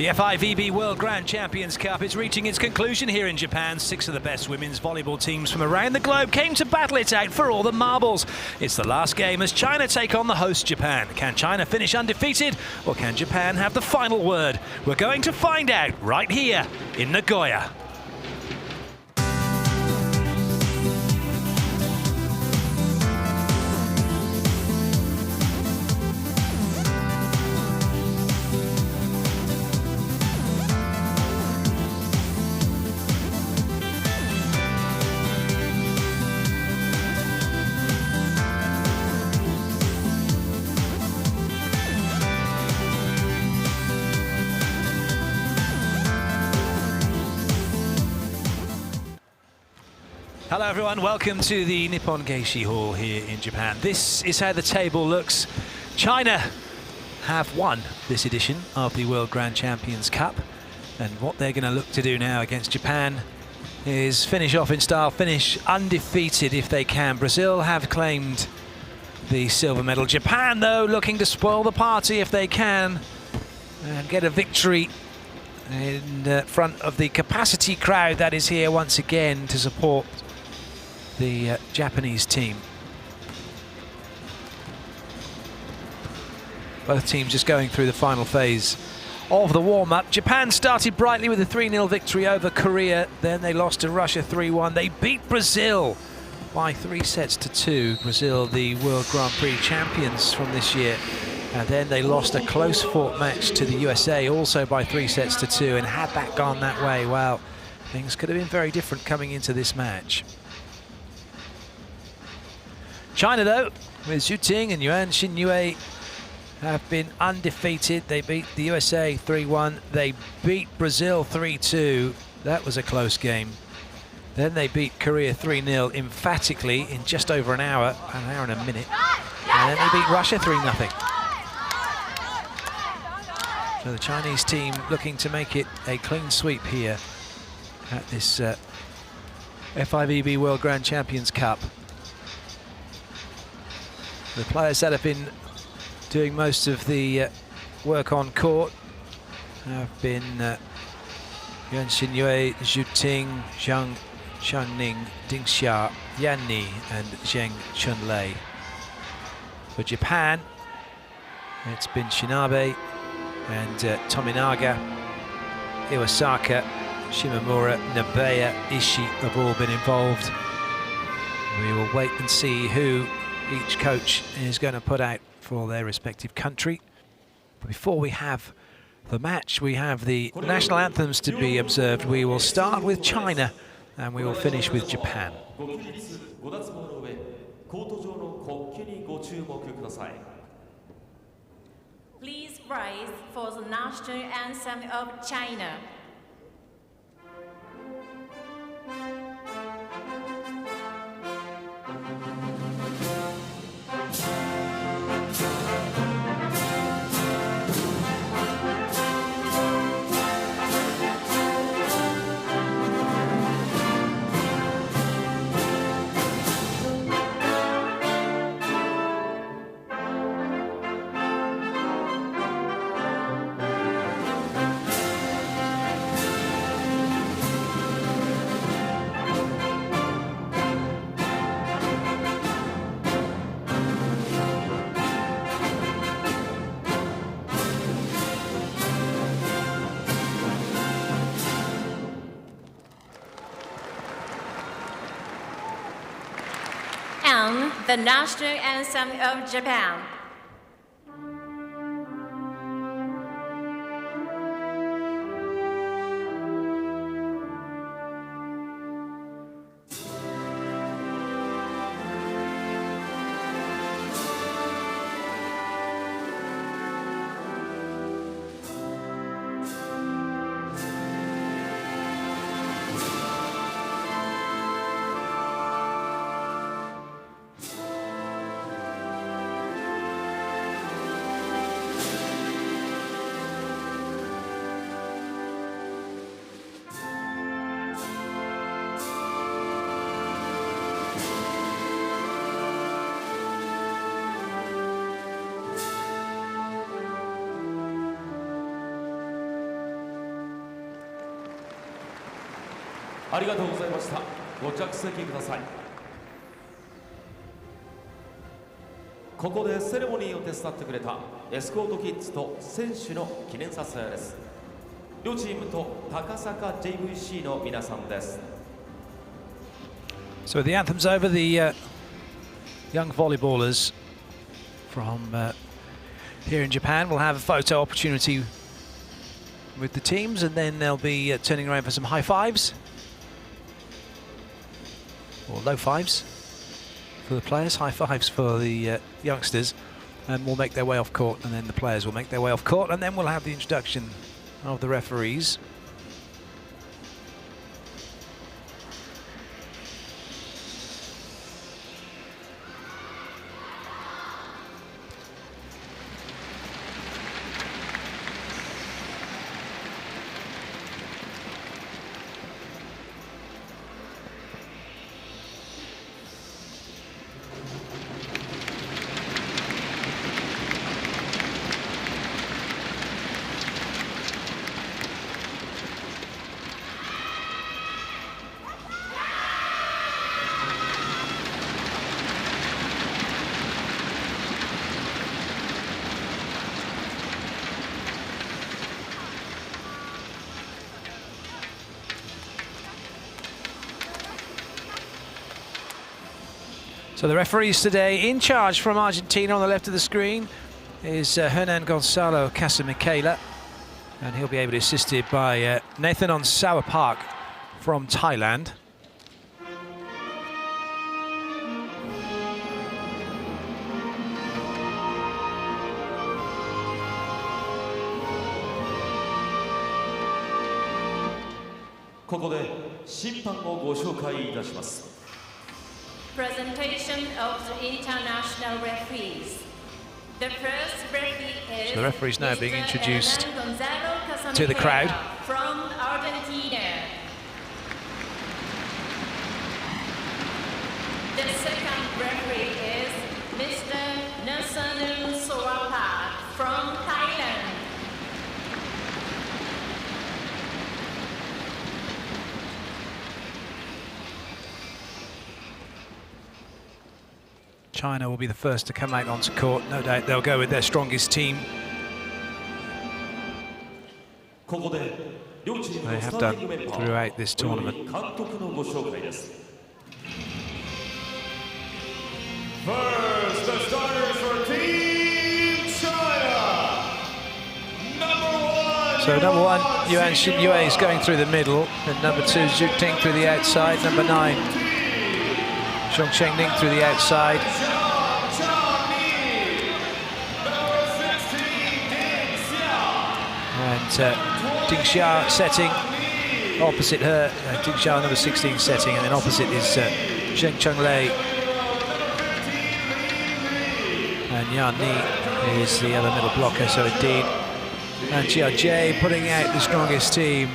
The FIVB World Grand Champions Cup is reaching its conclusion here in Japan. 6 of the best women's volleyball teams from around the globe came to battle it out for all the marbles. It's the last game as China take on the host Japan. Can China finish undefeated, or can Japan have the final word? We're going to find out right here in Nagoya. Hello everyone, welcome to the Nippon Geishi Hall here in Japan. This is how the table looks. China have won this edition of the World Grand Champions Cup, and what they're going to look to do now against Japan is finish off in style, finish undefeated if they can. Brazil have claimed the silver medal. Japan, though, looking to spoil the party if they can and get a victory in front of the capacity crowd that is here once again to support the Japanese team. Both teams just going through the final phase of the warm-up. Japan started brightly with a 3-0 victory over Korea. Then they lost to Russia 3-1. They beat Brazil by 3-2. Brazil, the World Grand Prix champions from this year. And then they lost a close-fought match to the USA, also by 3-2. And had that gone that way, well, things could have been very different coming into this match. China, though, with Zhu Ting and Yuan Xinyue, have been undefeated. They beat the USA 3-1. They beat Brazil 3-2. That was a close game. Then they beat Korea 3-0 emphatically in just over an hour and a minute. And then they beat Russia 3-0. So the Chinese team looking to make it a clean sweep here at this FIVB World Grand Champions Cup. The players that have been doing most of the work on court have been Yuan Xinyue, Zhu Ting, Zhang Chunning, Ding Xia, Yan Ni and Zheng Chunlei. For Japan, it's been Shinabe and Tominaga, Iwasaka, Shimamura, Nabeya, Ishii have all been involved. We will wait and see who each coach is going to put out for their respective country. But before we have the match, we have the national anthems to be observed. We will start with China and we will finish with Japan. Please rise for the national anthem of China. And the national anthem of Japan. ありがとうございました。ご着席ください。ここでセレモニーを手伝ってくれたエスコートキッズと選手の記念撮影です。両チームと高坂 JVC の皆さんです。 So the anthem's over, the young volleyballers from here in Japan will have a photo opportunity with the teams, and then they'll be turning around for some high fives or low fives for the players, high fives for the youngsters, and will make their way off court, and then the players will make their way off court, and then we'll have the introduction of the referees. So the referees today in charge from Argentina on the left of the screen is Hernan Gonzalo Casamichaela, and he'll be able to be assisted by Nathan Onsawa Park from Thailand. Presentation of the international referees. The first referee is So the referees now being Mr. introduced Hernan Gonzalo to the crowd. Casamichaela from Argentina. The second referee is Mr. Nathan Onsawa from Thailand. China will be the first to come out onto court. No doubt they'll go with their strongest team. They have done throughout this tournament. First, the starters for Team China. So number 1, Yuan Xinyue is going through the middle, and number 2, Zhu Ting through the outside. Number 9, Zhong Chengning through the outside. And Ding Xia setting opposite her. Ding Xia number 16 setting, and then opposite is Zheng Chunlei. And Yan Ni is the other middle blocker, so indeed. And Jia Jie putting out the strongest team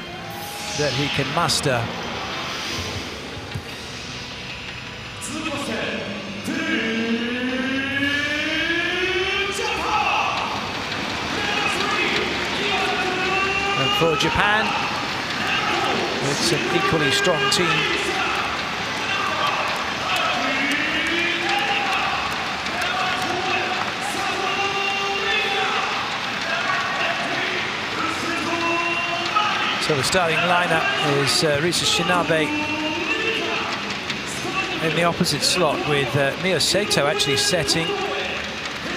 that he can muster. And for Japan, it's an equally strong team. So the starting lineup is Risa Shinabe in the opposite slot, with Mio Sato actually setting,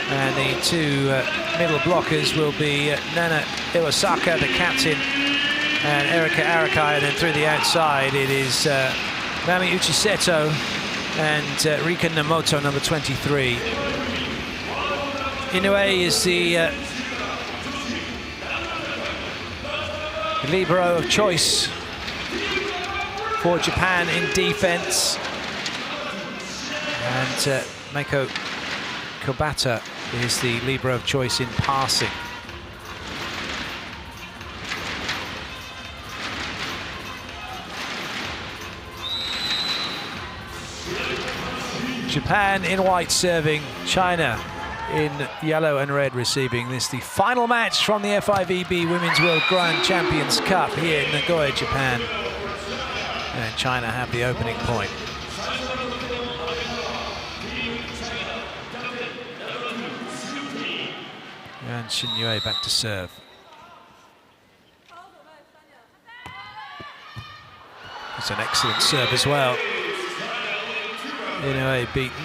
and the 2 middle blockers will be Nana Iwasaka, the captain, and Erika Arakai, and then through the outside it is Mami Uchiseto and Rika Namoto, number 23. Inoue is the libero of choice for Japan in defense, and Meiko Kobata is the libero of choice in passing. Japan in white serving, China in yellow and red receiving. This the final match from the FIVB Women's World Grand Champions Cup here in Nagoya, Japan. And China have the opening point. And Xinyue back to serve. It's an excellent serve as well. Inoue beaten.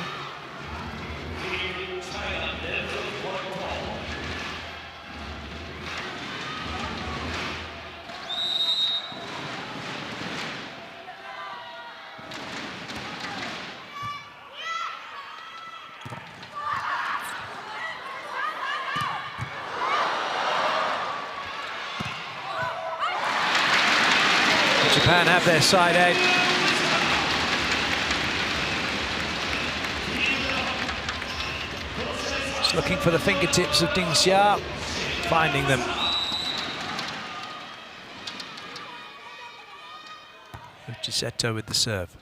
Japan have their side edge. Just looking for the fingertips of Ding Xia, finding them. Giuseppe with the serve.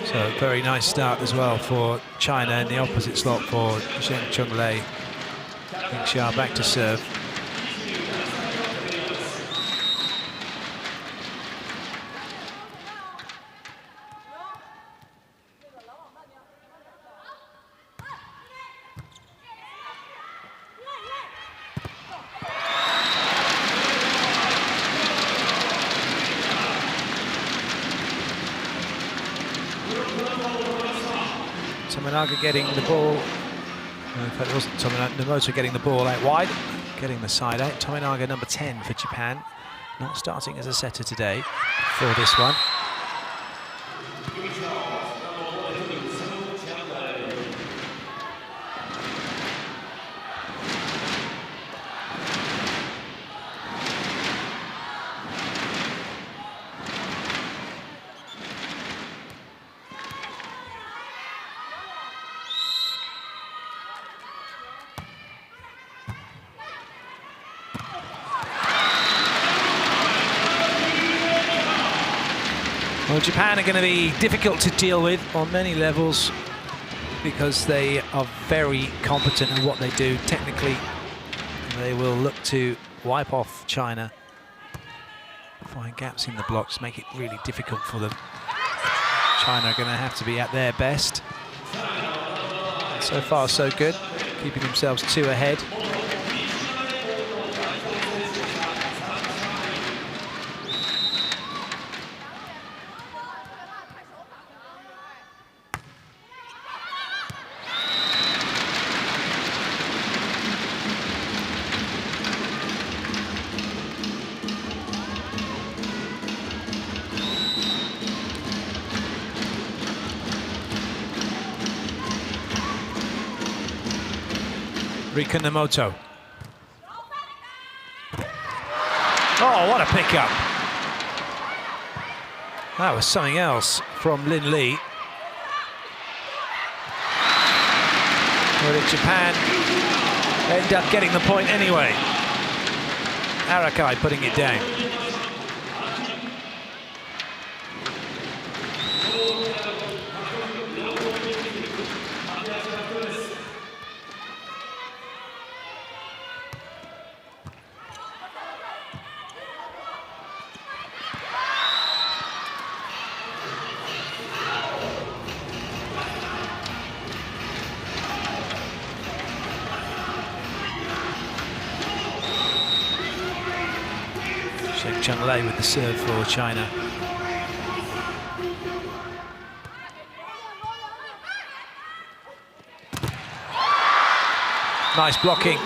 So very nice start as well for China in the opposite slot for Zheng Chunlei. Ding Xia back to serve. Tominaga getting the ball. In fact, it wasn't Tominaga getting the ball out wide, getting the side out. Tominaga number 10 for Japan, not starting as a setter today for this one. Well, Japan are going to be difficult to deal with on many levels because they are very competent in what they do technically. They will look to wipe off China, find gaps in the blocks, make it really difficult for them. China are going to have to be at their best. So far, so good, keeping themselves 2 ahead. Rika Namoto. Oh, what a pickup. That was something else from Lin Li. Or did Japan end up getting the point anyway? Arakai putting it down. Chunlei with the serve for China. Nice blocking.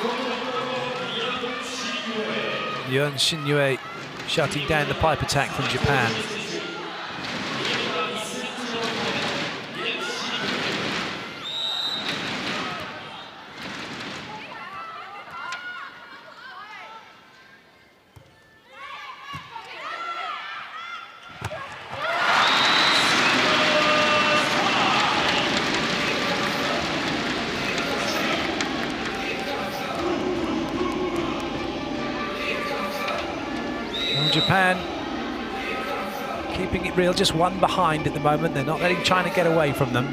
Yuan Xinyue shutting down the pipe attack from Japan. Japan keeping it real, just 1 behind at the moment. They're not letting China get away from them.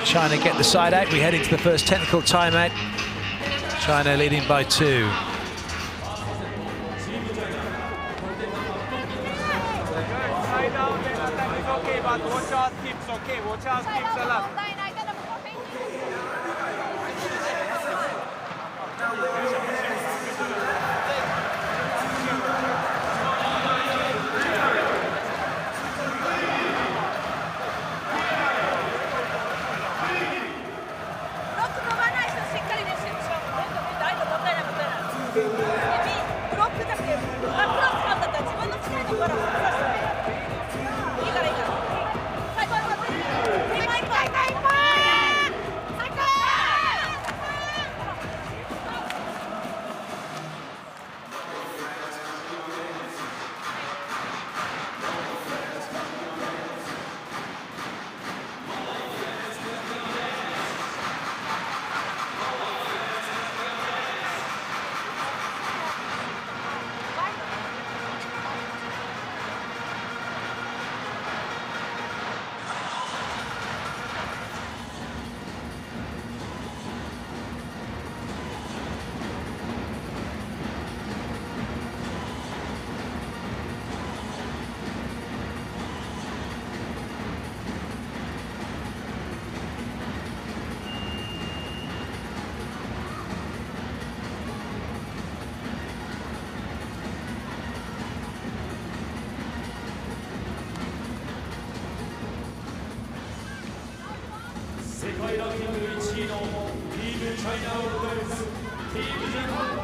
China get the side out. We head into the first technical timeout. China leading by 2. Okay, but watch our tips, okay? Watch our tips a lot. 世界ランキング1位のティームチャイナを迎えますティームジャパン。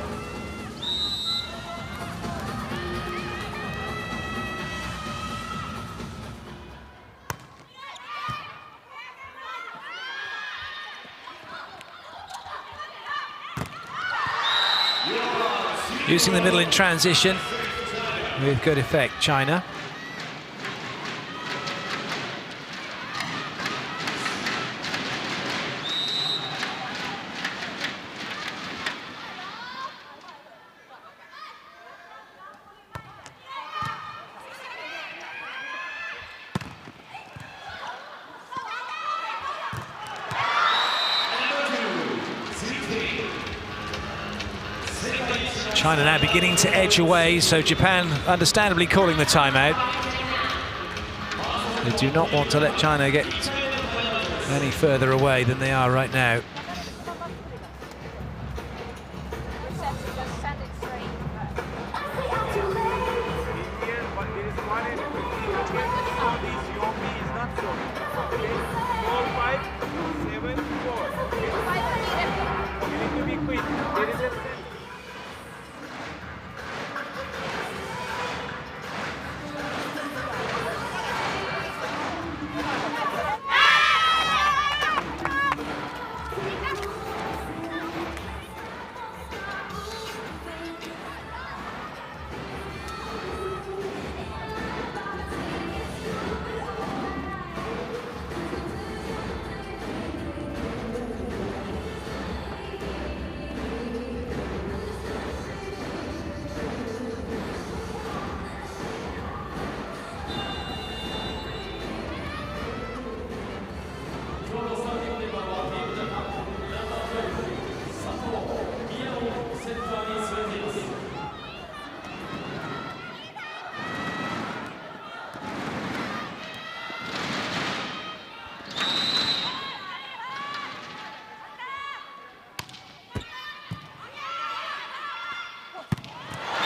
Using the middle in transition with good effect, China. China now beginning to edge away, so Japan understandably calling the timeout. They do not want to let China get any further away than they are right now.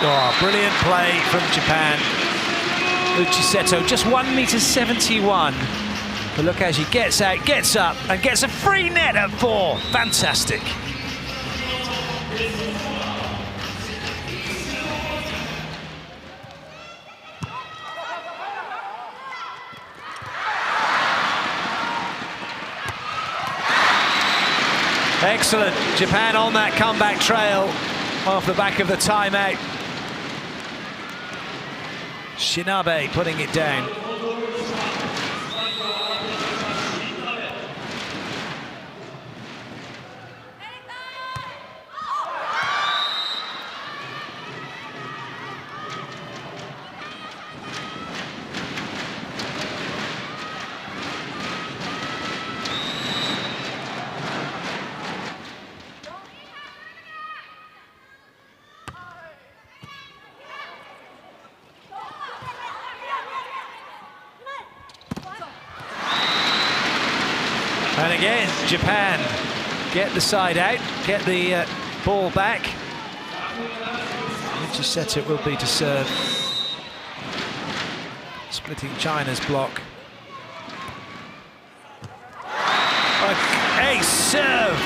Oh, brilliant play from Japan. Uchiseto, just 1.71 m. But look how she gets out, gets up, and gets a free net at 4. Fantastic. Excellent. Japan on that comeback trail off the back of the timeout. Shinabe putting it down. Japan get the side out, get the ball back. Which set it will be to serve. Splitting China's block. A serve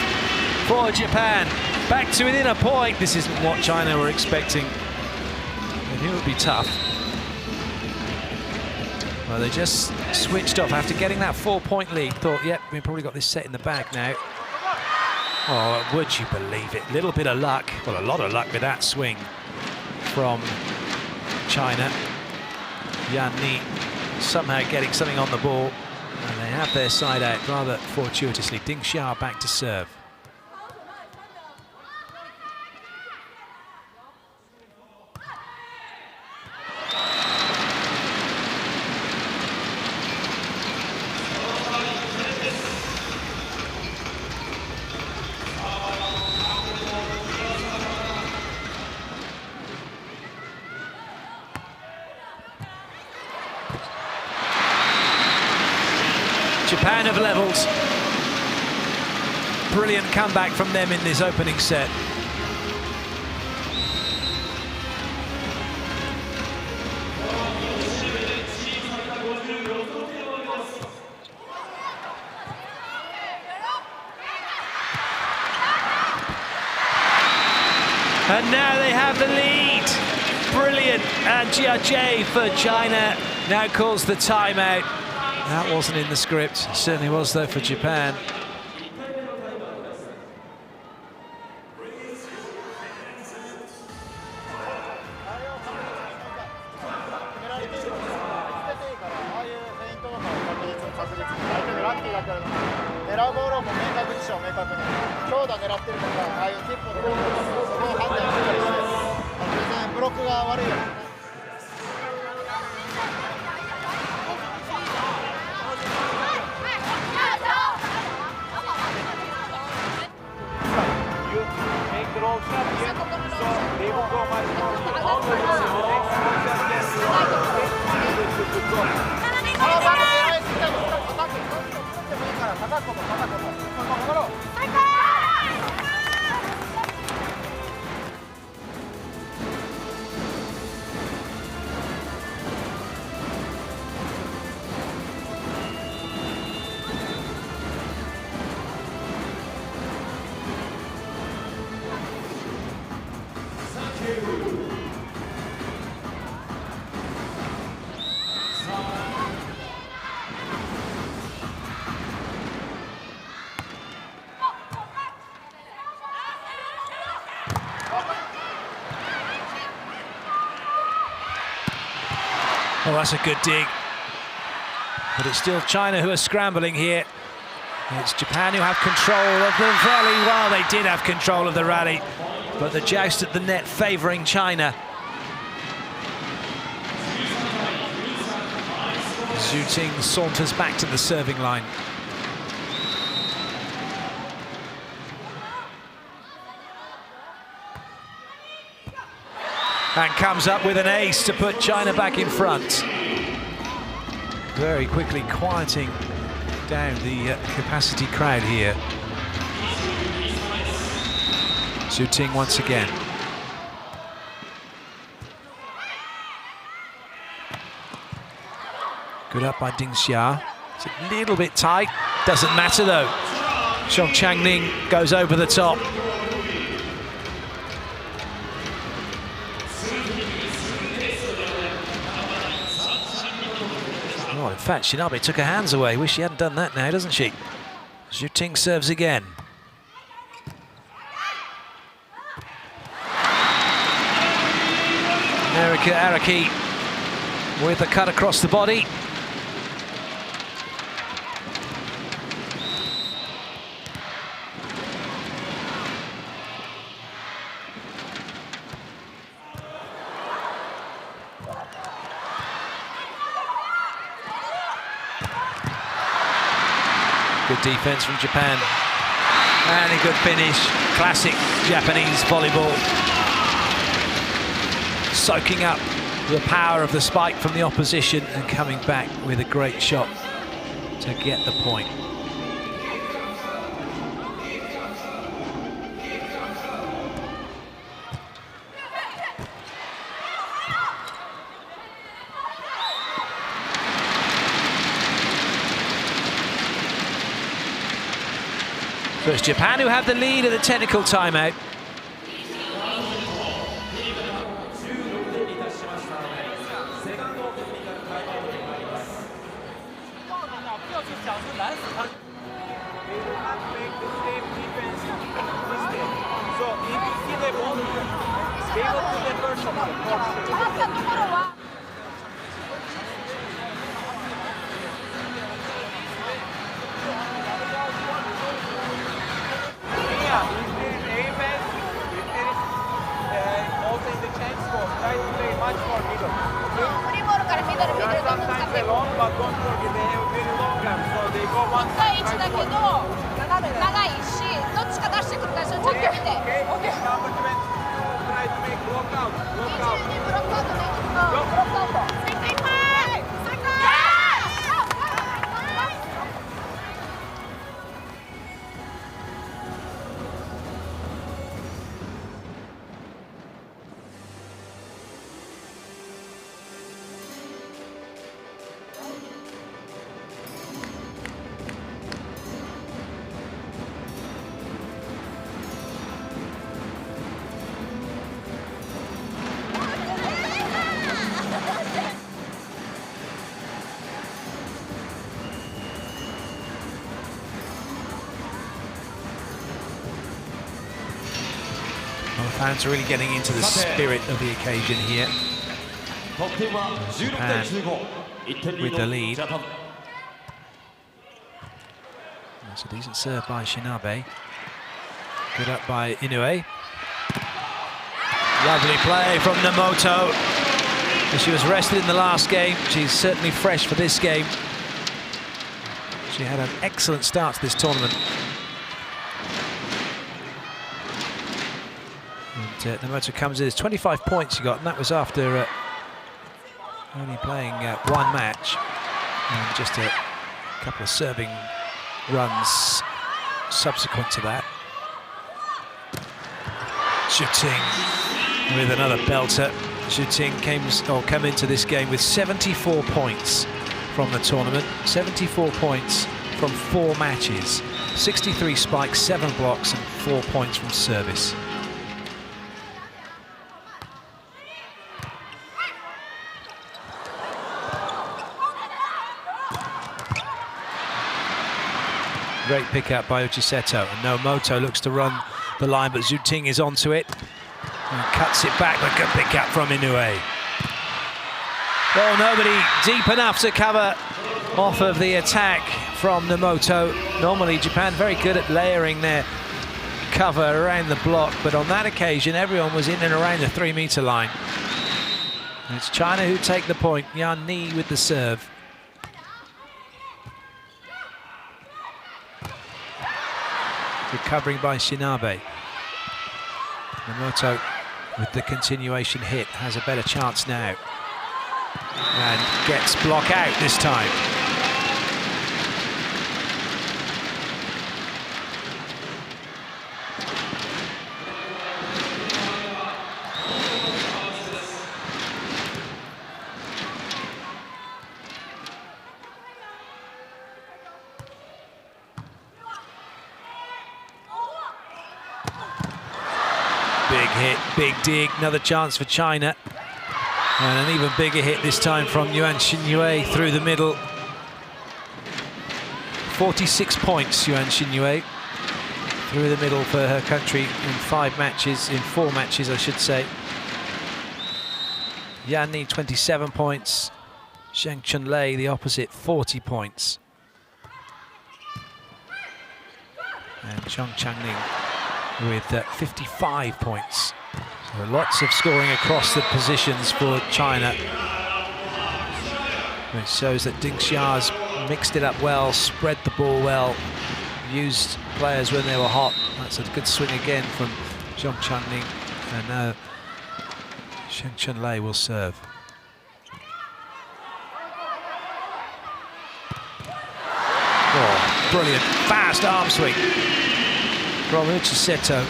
for Japan. Back to within a point. This isn't what China were expecting. I knew it would be tough. Well, they just switched off after getting that 4-point lead. Thought, yep, we've probably got this set in the bag now. Oh, would you believe it? Little bit of luck. Well, a lot of luck with that swing from China. Yan Ni somehow getting something on the ball. And they have their side out rather fortuitously. Ding Xia back to serve. Japan have levelled. Brilliant comeback from them in this opening set. And now they have the lead. Brilliant. And Jia for China now calls the timeout. That wasn't in the script. It certainly was, though, for Japan. Oh, that's a good dig. But it's still China who are scrambling here. It's Japan who have control of the rally. Well, they did have control of the rally, but the joust at the net favouring China. Zhu Ting saunters back to the serving line. And comes up with an ace to put China back in front. Very quickly quieting down the capacity crowd here. Zhu Ting once again. Good up by Ding Xia. It's a little bit tight. Doesn't matter though. Xiong Changning goes over the top. Oh, in fact, Shinabe took her hands away. Wish she hadn't done that now, doesn't she? Zhu Ting serves again. Erika Araki with a cut across the body. Good defense from Japan. And a good finish. Classic Japanese volleyball. Soaking up the power of the spike from the opposition and coming back with a great shot to get the point. So it's Japan who have the lead at the technical timeout. Fans are really getting into the spirit of the occasion here. Japan with the lead. That's a decent serve by Shinabe. Good up by Inoue. Lovely play from Nomoto. She was rested in the last game. She's certainly fresh for this game. She had an excellent start to this tournament. And Nomoto comes in, it's 25 points she got, and that was after only playing one match and just a couple of serving runs subsequent to that. Juting with another belter. Juting came into this game with 74 points from the tournament, 74 points from 4 matches, 63 spikes, 7 blocks, and 4 points from service. Great pickup by Uchiseto, and Nomoto looks to run the line, but Juting is onto it and cuts it back, but good pickup from Inoue. Well, nobody deep enough to cover off of the attack from Nomoto. Normally Japan very good at layering their cover around the block, but on that occasion everyone was in and around the 3-meter line. And it's China who take the point. Yan Ni with the serve. Recovering by Shinabe. Nomoto with the continuation hit has a better chance now. And gets block out this time. Big hit, big dig, another chance for China. And an even bigger hit this time from Yuan Xinyue through the middle. 46 points, Yuan Xinyue, through the middle for her country in 4 matches, I should say. Yan Ni 27 points. Zheng Chunlei, the opposite, 40 points. And Zhang Changning with 55 points. So lots of scoring across the positions for China. It shows that Ding Xia's mixed it up well, spread the ball well, used players when they were hot. That's a good swing again from Zhang Changning. And now Zheng Chunlei will serve. Oh, brilliant, fast arm swing from Uchiseto.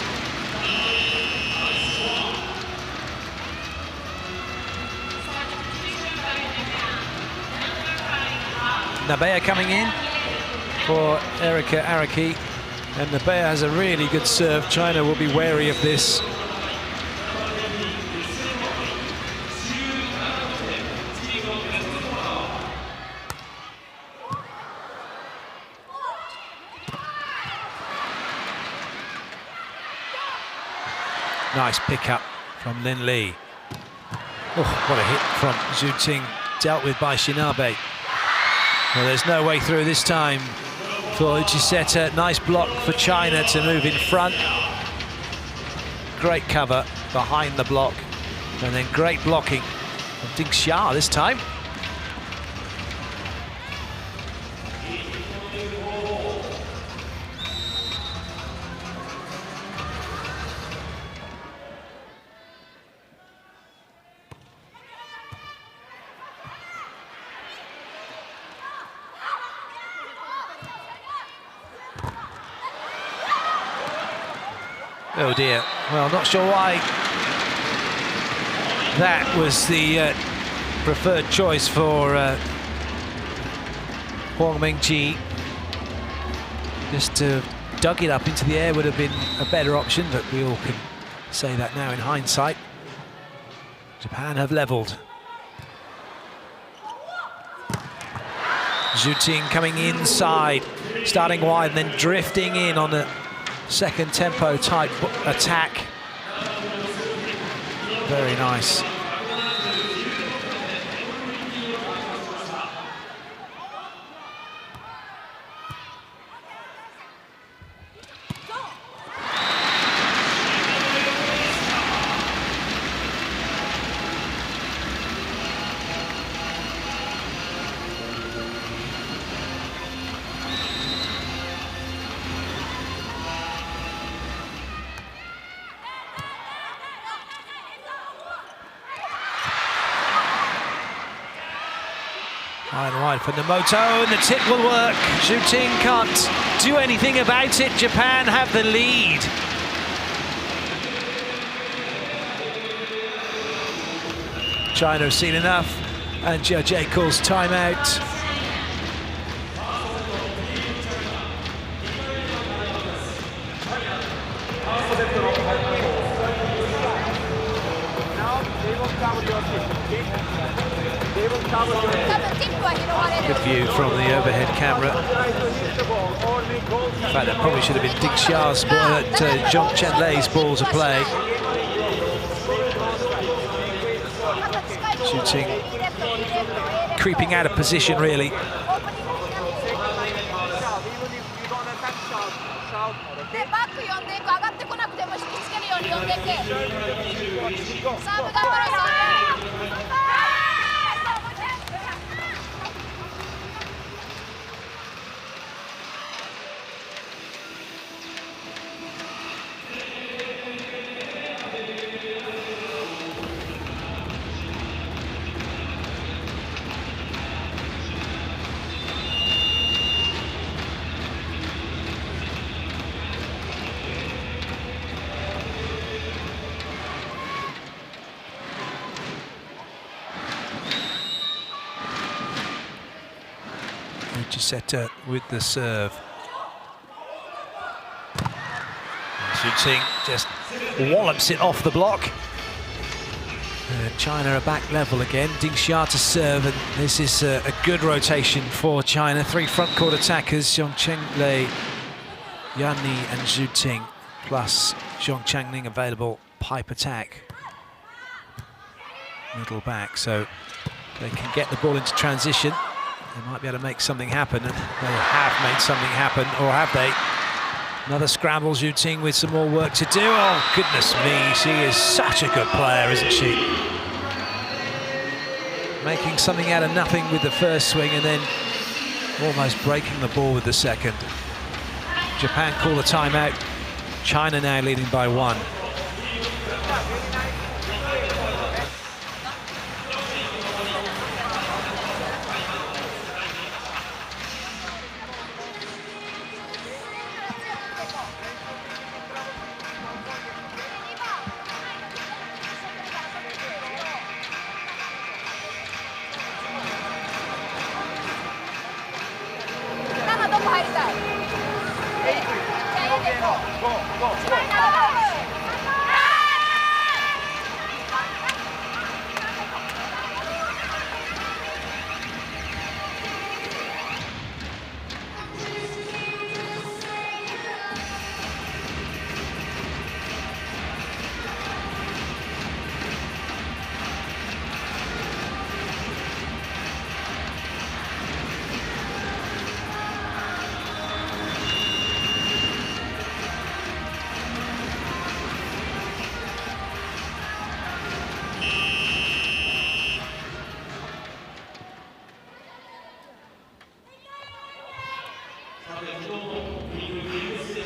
Nabeya coming in for Erika Araki. And the Bear has a really good serve. China will be wary of this. Nice pick-up from Lin Li. Oh, what a hit from Zhu Ting, dealt with by Shinabe. Well, there's no way through this time for Uchiseta. Nice block for China to move in front. Great cover behind the block. And then great blocking from Ding Xia this time. Oh dear, well, not sure why that was the preferred choice for Huang Mingji. Just to dug it up into the air would have been a better option, but we all can say that now in hindsight. Japan have levelled. Zhu Ting coming inside, starting wide and then drifting in on the second tempo type attack. Very nice. Wide for Nomoto, and the tip will work. Zhu Ting can't do anything about it. Japan have the lead. China have seen enough, and Jia calls timeout. Good view from the overhead camera. In fact, that probably should have been Ding Xia's ball, Zhong Chenlei's ball to play. Zhu Ting creeping out of position, really. Uchiseta with the serve. Zhu Ting just wallops it off the block. China are back level again. Ding Xia to serve, and this is a good rotation for China. Three front court attackers: Zhong Chenglei, Yan Ni, and Zhu Ting, plus Zhong Changning available pipe attack. Middle back, so they can get the ball into transition. They might be able to make something happen, and they have made something happen, or have they? Another scramble, Zhu Ting with some more work to do. Oh, goodness me, she is such a good player, isn't she? Making something out of nothing with the first swing, and then almost breaking the ball with the second. Japan call the timeout. China now leading by 1.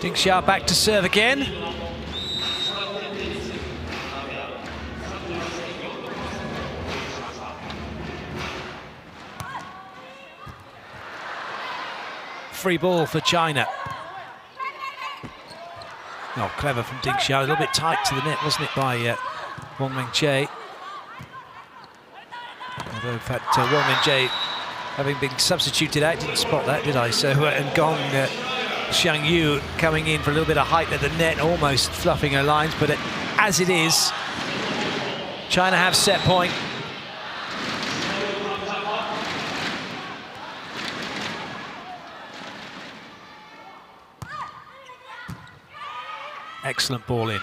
Ding Xia back to serve again. Free ball for China. Oh, clever from Ding Xia. A little bit tight to the net, wasn't it, by Wang Mengche? Although, in fact, Wang Mengche, having been substituted out, didn't spot that, did I? So, and Gong Xiang Yu coming in for a little bit of height at the net, almost fluffing her lines, but as it is, China have set point. Excellent ball in.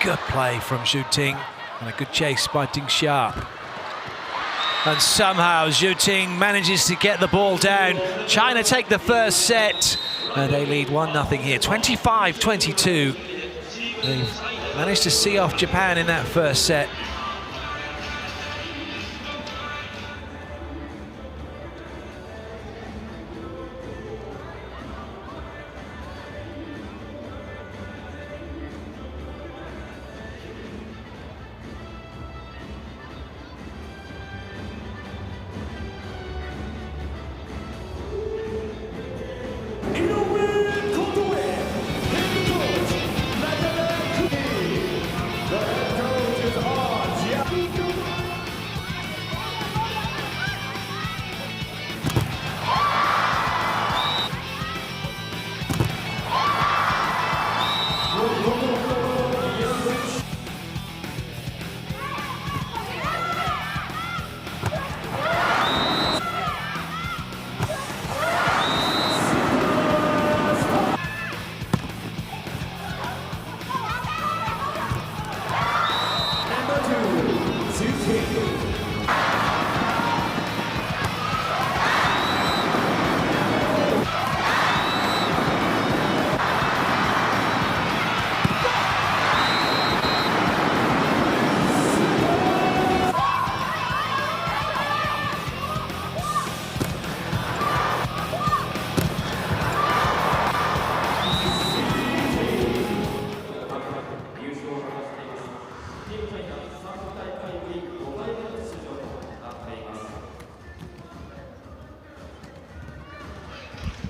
Good play from Zhu Ting, and a good chase by Ding Xia. And somehow Zhu Ting manages to get the ball down. China take the first set, and they lead 1-0 here. 25-22. They've managed to see off Japan in that first set.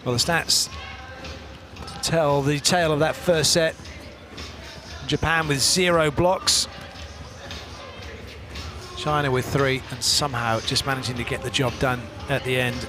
Well, the stats tell the tale of that first set. Japan with 0 blocks. China with 3, and somehow just managing to get the job done at the end.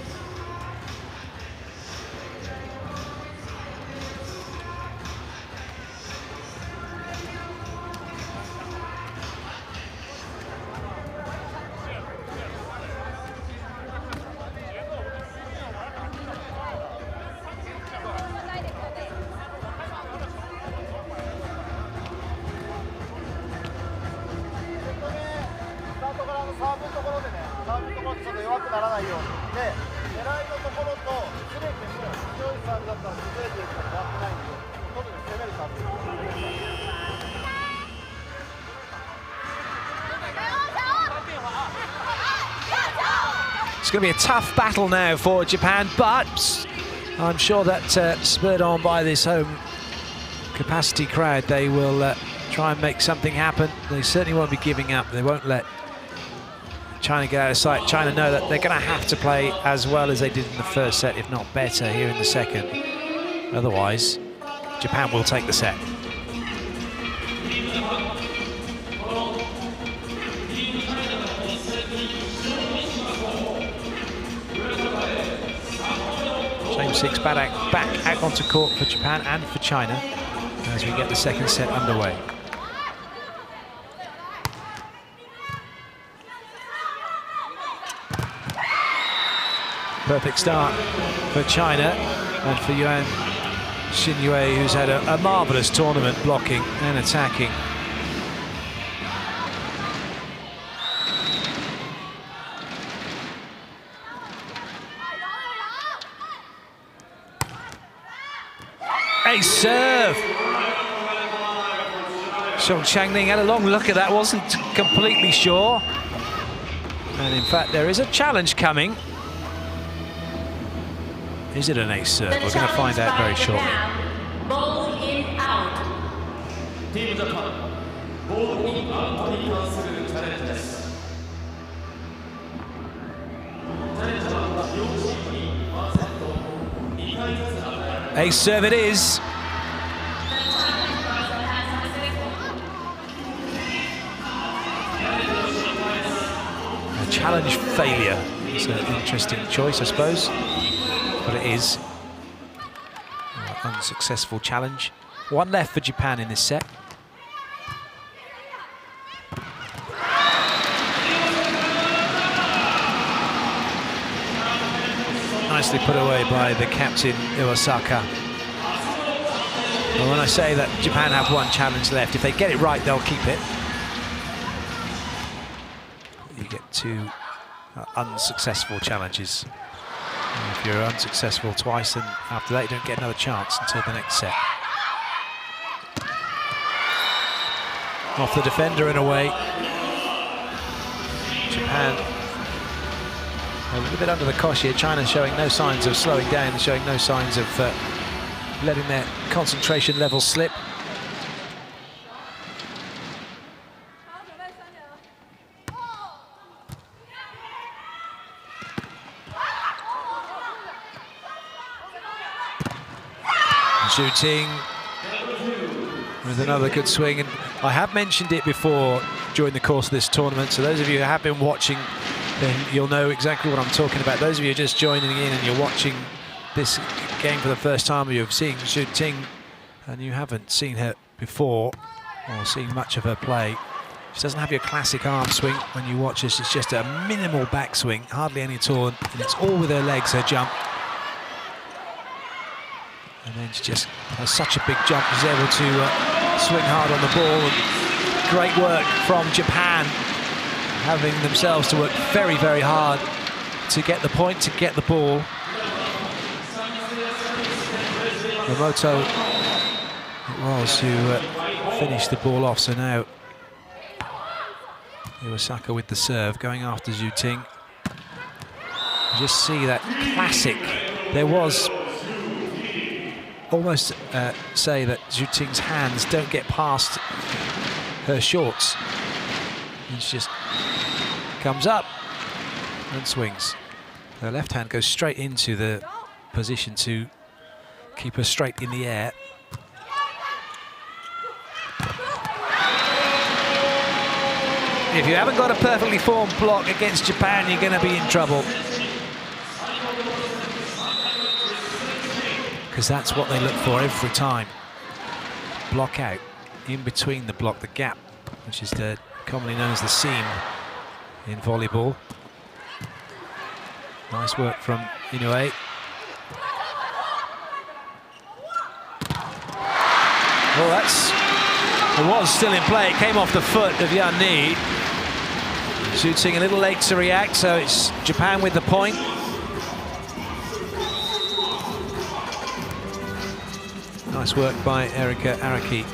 It's going to be a tough battle now for Japan, but I'm sure that spurred on by this home capacity crowd, they will try and make something happen. They certainly won't be giving up. They won't let China get out of sight. China know that they're going to have to play as well as they did in the first set, if not better, here in the second. Otherwise, Japan will take the set. Game 6 back out onto court for Japan and for China. as we get the second set underway. Perfect start for China and for Yuan Xinyue, who's had a marvellous tournament blocking and attacking. Ace serve! Xiong Changning had a long look at that, wasn't completely sure. And in fact, there is a challenge coming. Is it an ace serve? We're going to find out very shortly. Ball in out. Team Japan, ball in out に関するチャレンジです。チャレンジは両チームに1セット2回ずつ与えられます。 Ace serve it is. A challenge failure. It's an interesting choice, I suppose. But it is an unsuccessful challenge. One left for Japan in this set. Nicely put away by the captain, Iwasaka. And when I say that Japan have one challenge left, if they get it right, they'll keep it. You get two unsuccessful challenges. And if you're unsuccessful twice, then after that you don't get another chance until the next set. Off the defender and away. Japan a little bit under the cosh here. China showing no signs of slowing down, showing no signs of letting their concentration level slip. Zhu Ting with another good swing, and I have mentioned it before during the course of this tournament, so those of you who have been watching, then you'll know exactly what I'm talking about. Those of you just joining in and you're watching this game for the first time, or you've seen Zhu Ting and you haven't seen her before or seen much of her play, she doesn't have your classic arm swing when you watch this. It's just a minimal backswing, hardly any at all, and it's all with her legs, her jump. And then she just has such a big jump. She's able to swing hard on the ball. And great work from Japan, having themselves to work very, very hard to get the point, to get the ball. Yamamoto it was who finished the ball off. So now Iwasaka with the serve, going after Zhu Ting. You just see that classic. There was almost say that Zhu Ting's hands don't get past her shorts. And she just comes up and swings. Her left hand goes straight into the position to keep her straight in the air. If you haven't got a perfectly formed block against Japan, you're going to be in trouble. Because that's what they look for every time. Block out, in between the block, the gap, which is commonly known as the seam in volleyball. Nice work from Inoue. Oh, it was still in play. It came off the foot of Yan Ni. Zhu Ting a little late to react, so it's Japan with the point. Nice work by Erika Araki.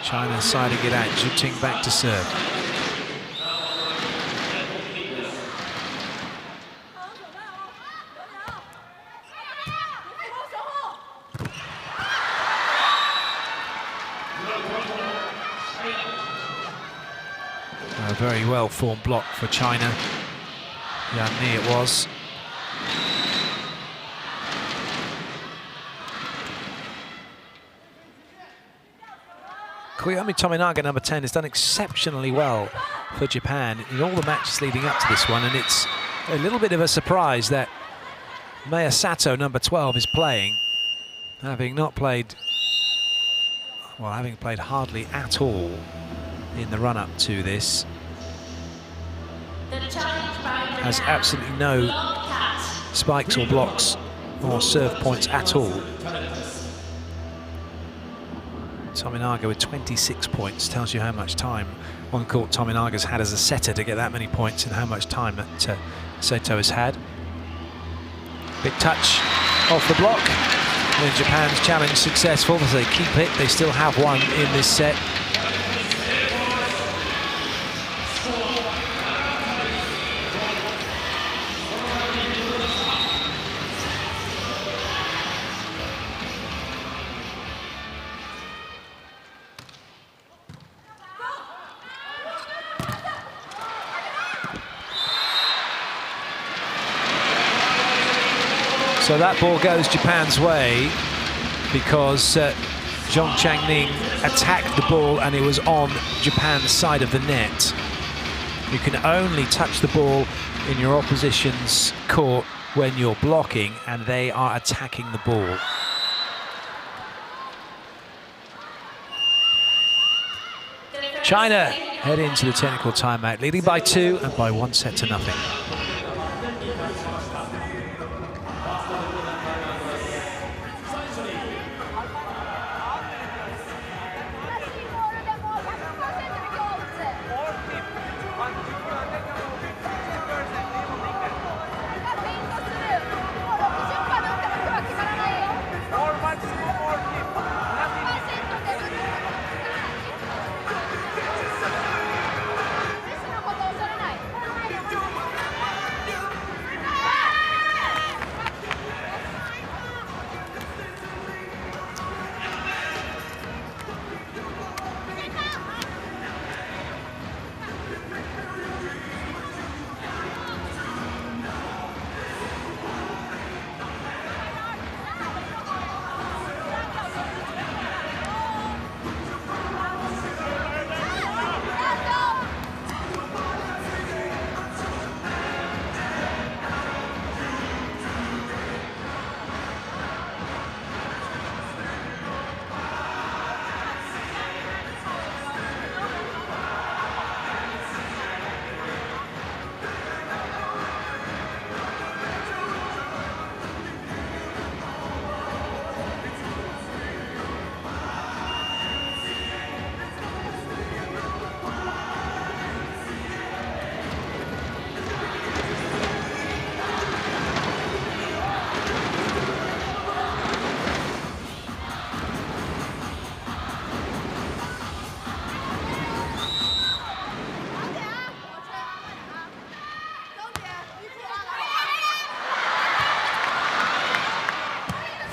China siding it out. Zhu Ting back to serve. A very well-formed block for China. Yan Ni it was. Koyomi Tominaga, number 10, has done exceptionally well for Japan in all the matches leading up to this one, and it's a little bit of a surprise that Maya Sato, number 12, is playing, having played hardly at all in the run-up to this. Has absolutely no spikes or blocks or serve points at all. Tominaga with 26 points tells you how much time on court Tominaga's had as a setter to get that many points and how much time that Sato has had. Big touch off the block. And Japan's challenge successful as they keep it. They still have one in this set. So that ball goes Japan's way because Zhong Changning attacked the ball and it was on Japan's side of the net. You can only touch the ball in your opposition's court when you're blocking, and they are attacking the ball. China head into the technical timeout, leading by 2 and by 1-0.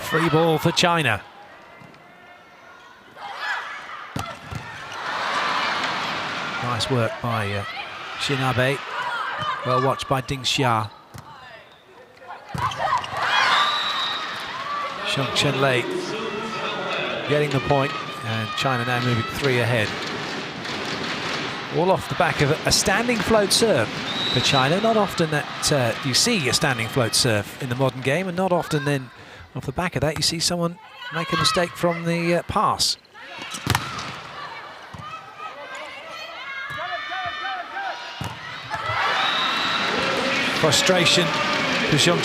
Free ball for China. Nice work by Shinabe. Well watched by Ding Xia. Xiong Chen-lei getting the point, and China now moving 3 ahead. All off the back of a standing float serve for China. Not often that you see a standing float serve in the modern game, and not often then off the back of that you see someone make a mistake from the pass. Frustration for Zhong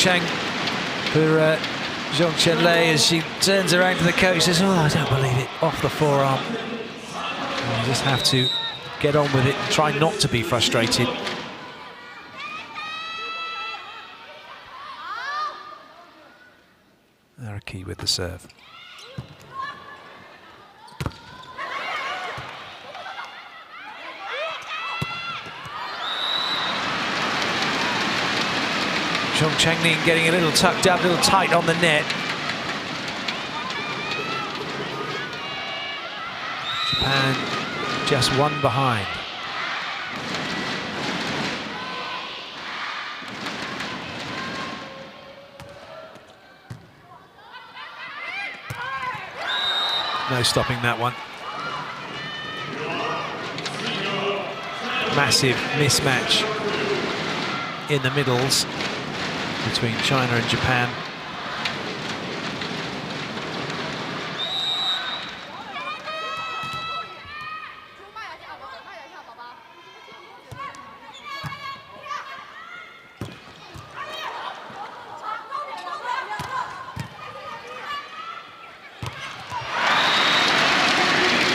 Chen-lei as she turns around to the coach and says, "Oh, I don't believe it," off the forearm. And you just have to get on with it and try not to be frustrated. Araki with the serve. Zhong Changning getting a little tucked up, a little tight on the net. Japan just one behind. No stopping that one. massive mismatch in the middles between China and Japan.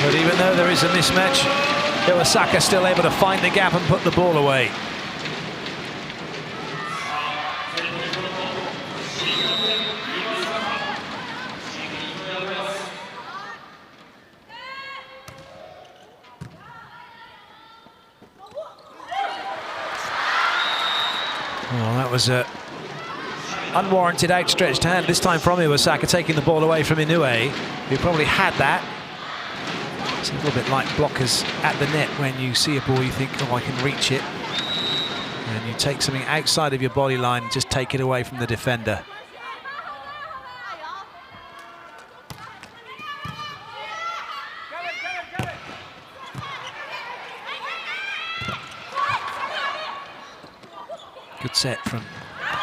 But even though there is a mismatch, Iwasaka still able to find the gap and put the ball away. Well, that was a unwarranted outstretched hand, this time from Iwasaka, taking the ball away from Inoue, who probably had that. It's a little bit like blockers at the net when you see a ball, you think, oh, I can reach it. And you take something outside of your body line and just take it away from the defender. Good set from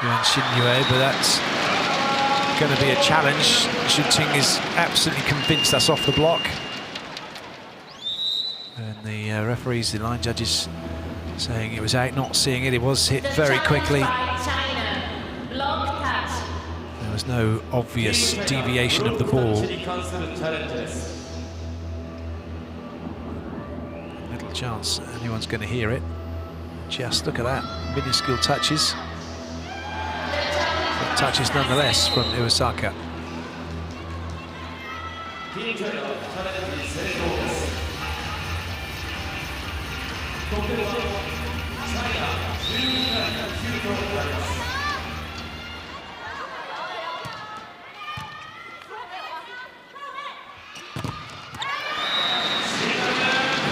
Yuan Xinyue, but that's going to be a challenge. Zhuting is absolutely convinced that's off the block. And the referees, the line judges, saying it was out, not seeing it. It was hit very quickly. There was no obvious deviation of the ball. Little chance anyone's going to hear it. Just look at that, minuscule touches. But touches nonetheless from Iwasaka.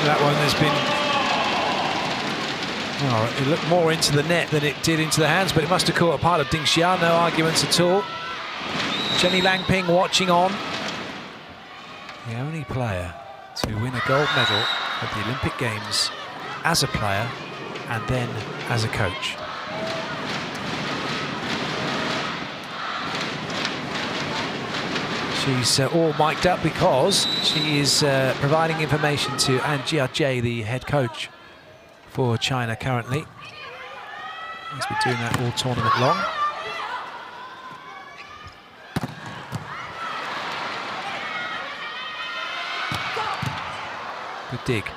That one has been, well, it looked more into the net than it did into the hands, but it must have caught a part of Ding Xia, no arguments at all. Jenny Langping watching on. The only player to win a gold medal at the Olympic Games as a player and then as a coach. She's all mic'd up because she is providing information to An Jiajie, the head coach for China currently. He's been doing that all tournament long. Good dig.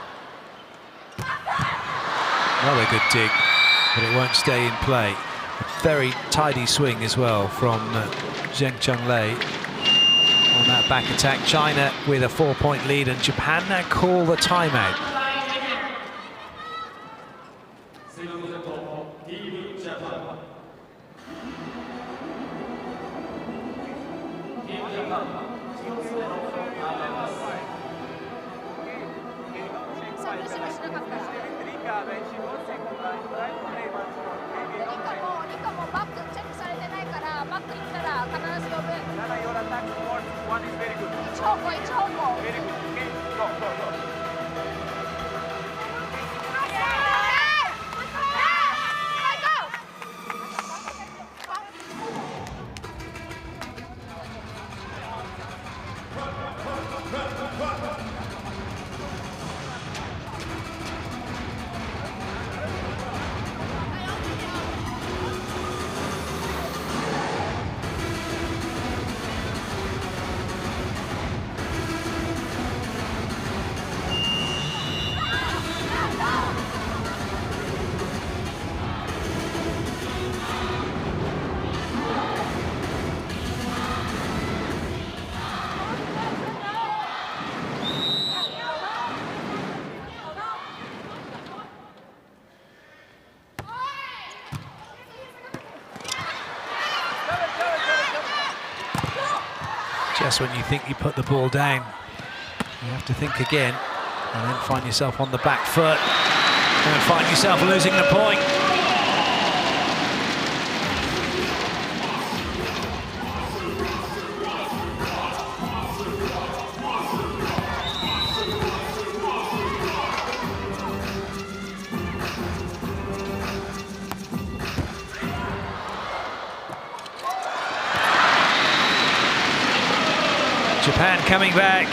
Another good dig, but it won't stay in play. A very tidy swing as well from Zheng Chunlei on that back attack. China with a 4-point lead, and Japan now call the timeout. Just when you think you put the ball down, you have to think again and then find yourself on the back foot and find yourself losing the point. Japan coming back.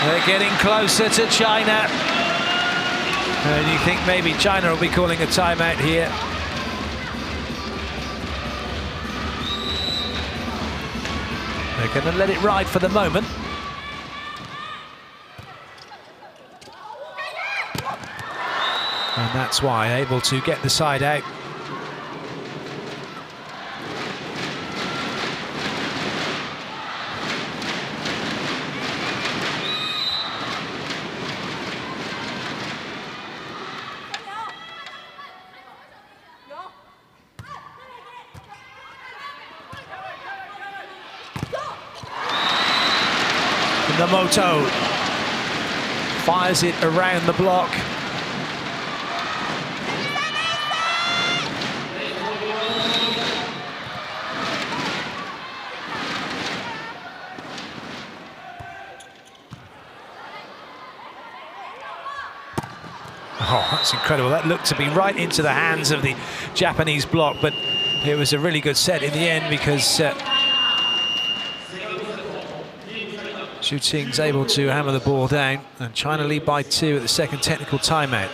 They're getting closer to China. And you think maybe China will be calling a timeout here. They're going to let it ride for the moment. And that's why, able to get the side out. Namoto fires it around the block. Oh, that's incredible. That looked to be right into the hands of the Japanese block, but it was a really good set in the end because Xu Qing's able to hammer the ball down, and China lead by 2 at the second technical timeout.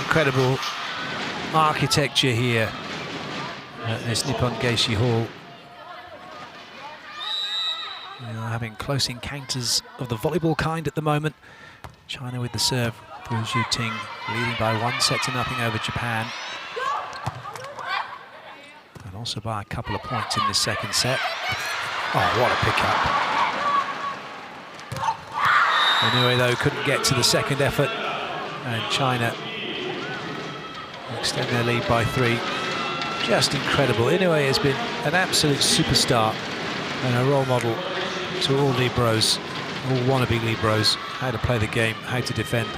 Incredible architecture here at this Nippon Geishi Hall. We are having close encounters of the volleyball kind at the moment. China with the serve through Xu Ting, leading by 1-0 over Japan. And also by a couple of points in this second set. Oh, what a pickup. Anyway, though, couldn't get to the second effort, and China extend their lead by 3. Just incredible. Inoue has been an absolute superstar and a role model to all Libros, all wannabe Libros, how to play the game, how to defend.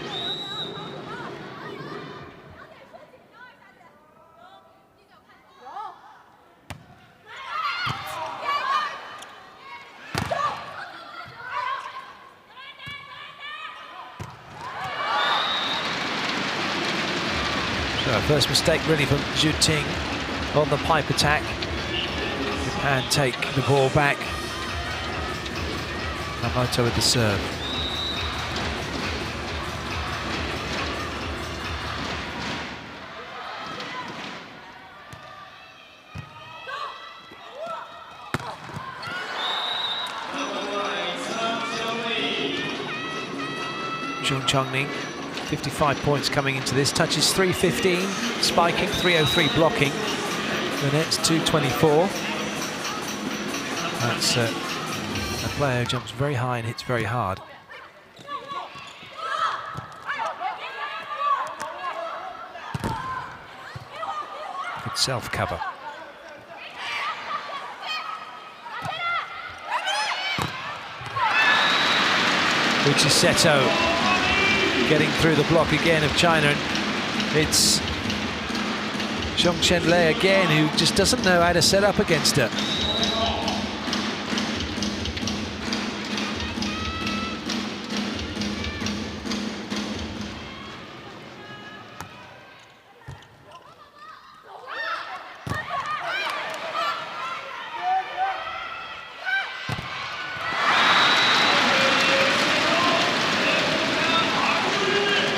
First mistake really from Xu Ting on the pipe attack. Japan take the ball back. Namoto with the serve. Jung Chongning, 55 points coming into this. Touches 315, spiking 303, blocking. The net's 224. That's a player who jumps very high and hits very hard. Good self-cover. Uchiseto getting through the block again of China. And it's Zhong Chen-lei again, who just doesn't know how to set up against her.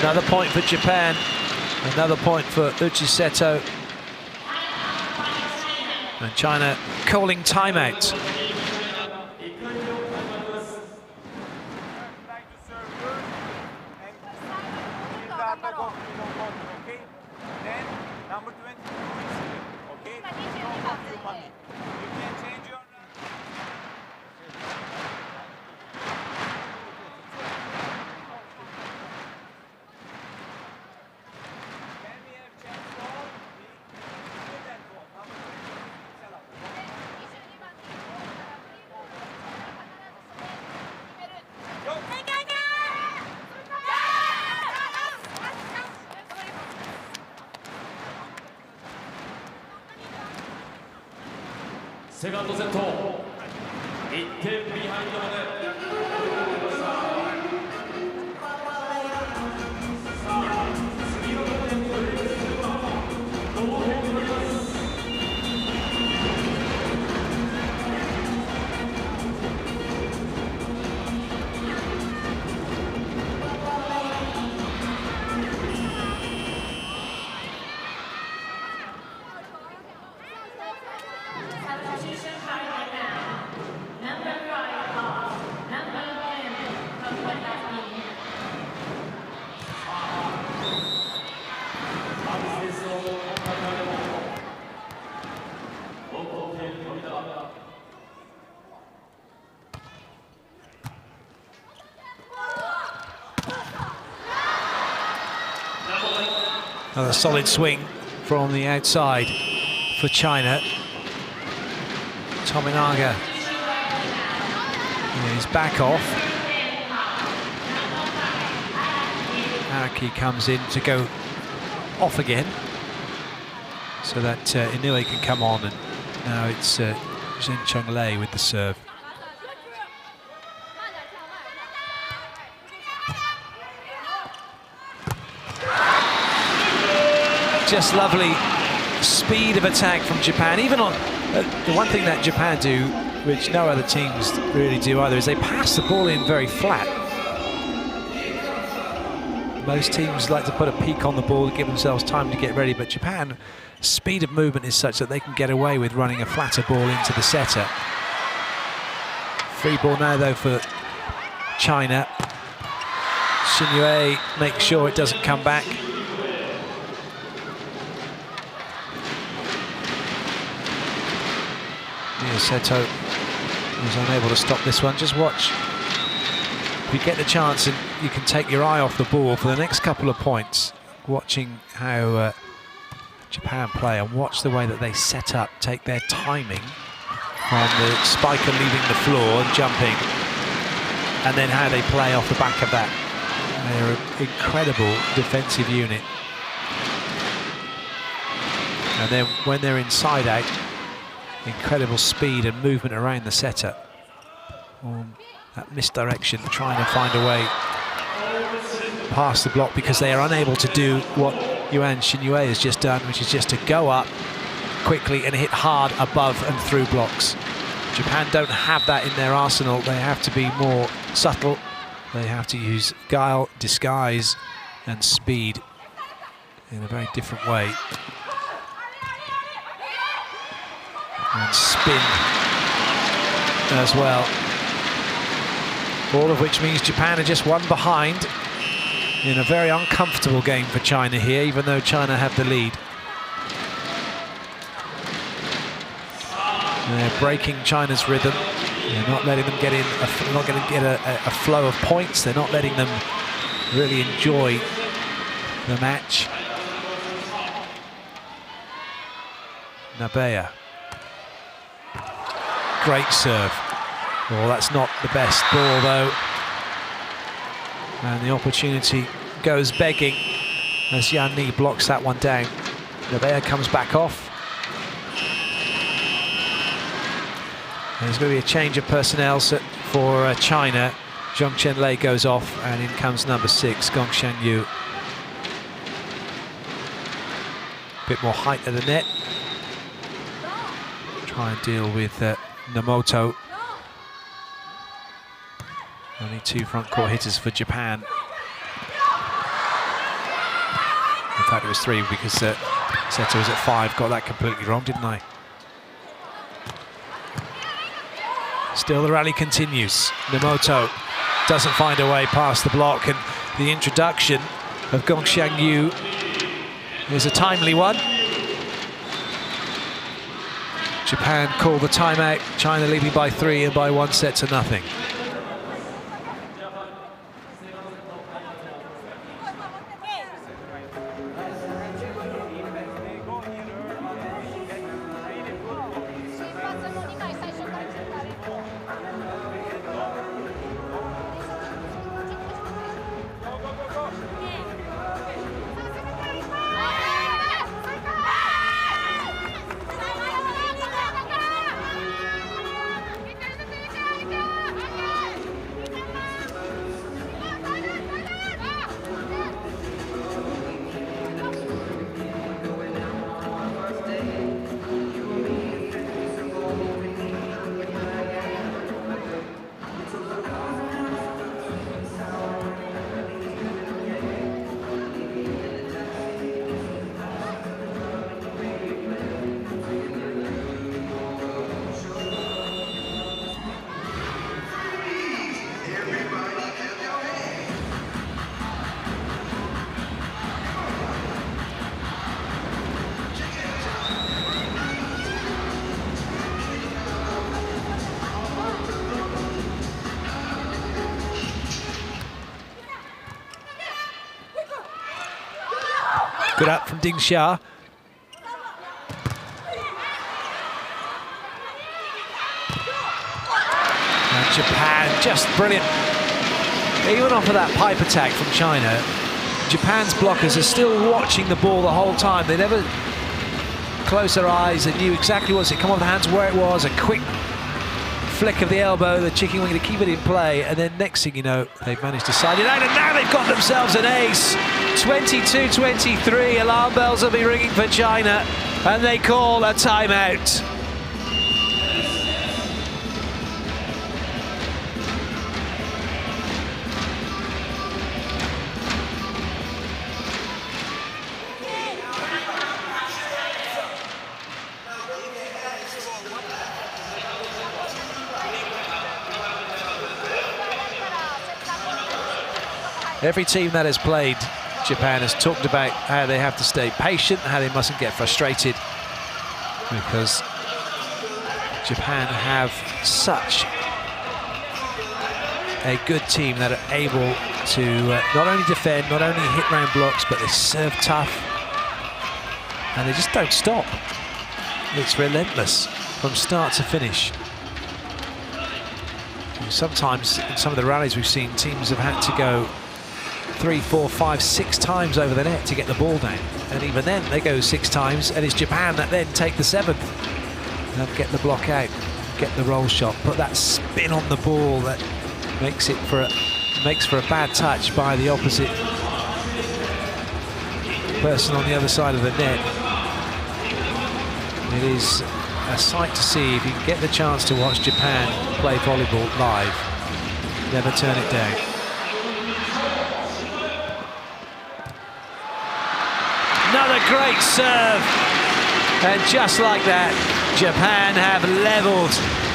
Another point for Japan, another point for Uchiseto. And China calling timeout. 세컨드 세트 1点ビハインドまで Another solid swing from the outside for China. Tominaga. He's back off. Araki comes in to go off again, so that Inoue can come on, and now it's Zheng Cheng-lei with the serve. Just lovely speed of attack from Japan. Even on the one thing that Japan do, which no other teams really do either, is they pass the ball in very flat. Most teams like to put a peak on the ball to give themselves time to get ready, but Japan, speed of movement is such that they can get away with running a flatter ball into the setter. Free ball now though for China. Shin-Yue makes sure it doesn't come back. Seto was unable to stop this one. Just watch. If you get the chance and you can take your eye off the ball for the next couple of points, watching how Japan play, and watch the way that they set up, take their timing on the spiker leaving the floor and jumping, and then how they play off the back of that. They're an incredible defensive unit. And then when they're inside out, incredible speed and movement around the setter. That misdirection, trying to find a way past the block, because they are unable to do what Yuan Shin-Yue has just done, which is just to go up quickly and hit hard above and through blocks. Japan don't have that in their arsenal. They have to be more subtle. They have to use guile, disguise and speed in a very different way. And spin as well. All of which means Japan are just one behind in a very uncomfortable game for China here, even though China have the lead. They're breaking China's rhythm. They're not letting them get in, not going to get a flow of points. They're not letting them really enjoy the match. Nabeya. Great serve. Oh, that's not the best ball though. And the opportunity goes begging as Yan Ni blocks that one down. Nabea comes back off. And there's going to be a change of personnel for China. Zhong Chen-lei goes off, and in comes number 6, Gong Xiangyu. Bit more height at the net. Try and deal with Nomoto. Only 2 front court hitters for Japan. In fact, it was 3 because Seto was at 5. Got that completely wrong, didn't I? Still the rally continues. Nomoto doesn't find a way past the block, and the introduction of Gong Xiangyu is a timely one. Japan call the timeout. China leading by 3 and by 1 set to nothing. Good up from Ding Xia. And Japan, just brilliant. Even off of that pipe attack from China, Japan's blockers are still watching the ball the whole time. They never closed their eyes. They knew exactly what it come off the hands, where it was, a quick flick of the elbow, the chicken wing to keep it in play, and then next thing you know, they've managed to side it out, and now they've got themselves an ace. 22-23, alarm bells will be ringing for China, and they call a timeout. Every team that has played Japan has talked about how they have to stay patient, how they mustn't get frustrated, because Japan have such a good team that are able to not only defend, not only hit round blocks, but they serve tough, and they just don't stop. It's relentless from start to finish. Sometimes in some of the rallies we've seen, teams have had to go 3, 4, 5, 6 times over the net to get the ball down, and even then they go 6 times, and it's Japan that then take the 7th and get the block out, get the roll shot, put that spin on the ball that makes for a bad touch by the opposite person on the other side of the net. It is a sight to see if you can get the chance to watch Japan play volleyball live. Never turn it down. Another great serve, and just like that, Japan have leveled.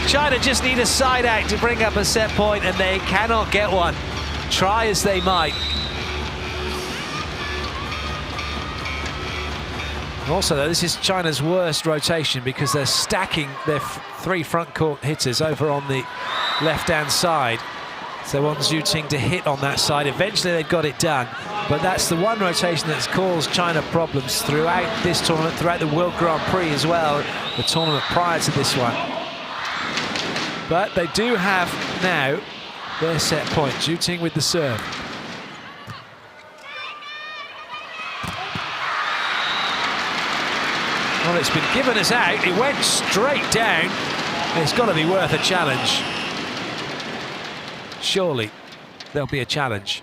China just need a side out to bring up a set point, and they cannot get one, try as they might. Also, though, this is China's worst rotation because they're stacking their 3 front court hitters over on the left-hand side. So they want Zhu Ting to hit on that side. Eventually they've got it done, but that's the one rotation that's caused China problems throughout this tournament, throughout the World Grand Prix as well, the tournament prior to this one. But they do have now their set point. Zhu Ting with the serve. it's been given us out. It went straight down. It's got to be worth a challenge. Surely there'll be a challenge.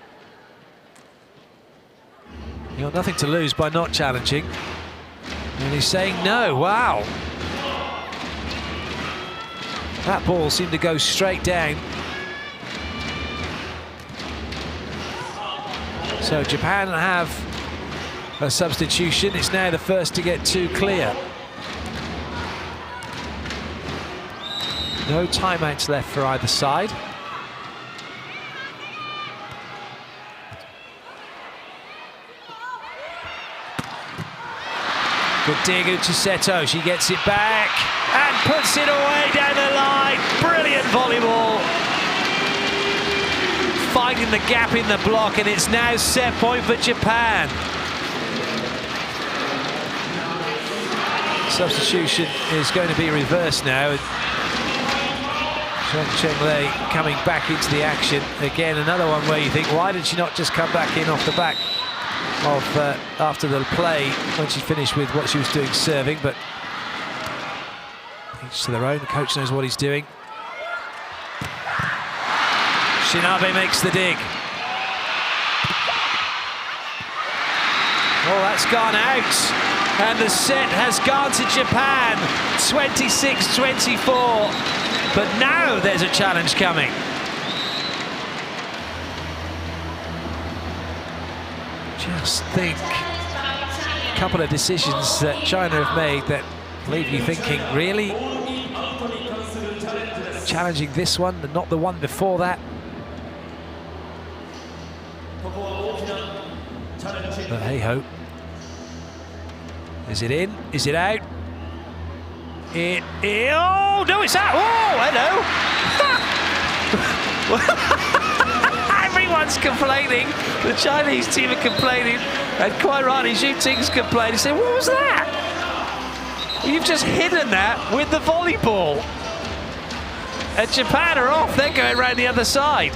You've got nothing to lose by not challenging. And he's saying no. Wow. That ball seemed to go straight down. So Japan have a substitution. It's now the first to get two clear. No timeouts left for either side. Good dig, Uchiseto. She gets it back and puts it away down the line. Brilliant volleyball. Finding the gap in the block, and it's now set point for Japan. Substitution is going to be reversed now. Chen Lei coming back into the action. Again, another one where you think, why did she not just come back in off the back of after the play when she finished with what she was doing serving? But each to their own. The coach knows what he's doing. Shinabe makes the dig. Oh, that's gone out. And the set has gone to Japan, 26-24. But now there's a challenge coming. Just think, a couple of decisions that China have made that leave you thinking, really? Challenging this one and not the one before that? But hey-ho. Is it in? Is it out? Oh, no, it's out. Oh, hello. Everyone's complaining. The Chinese team are complaining. And quite rightly, Zhu Ting's complaining. Saying, what was that? You've just hidden that with the volleyball. And Japan are off. They're going around the other side.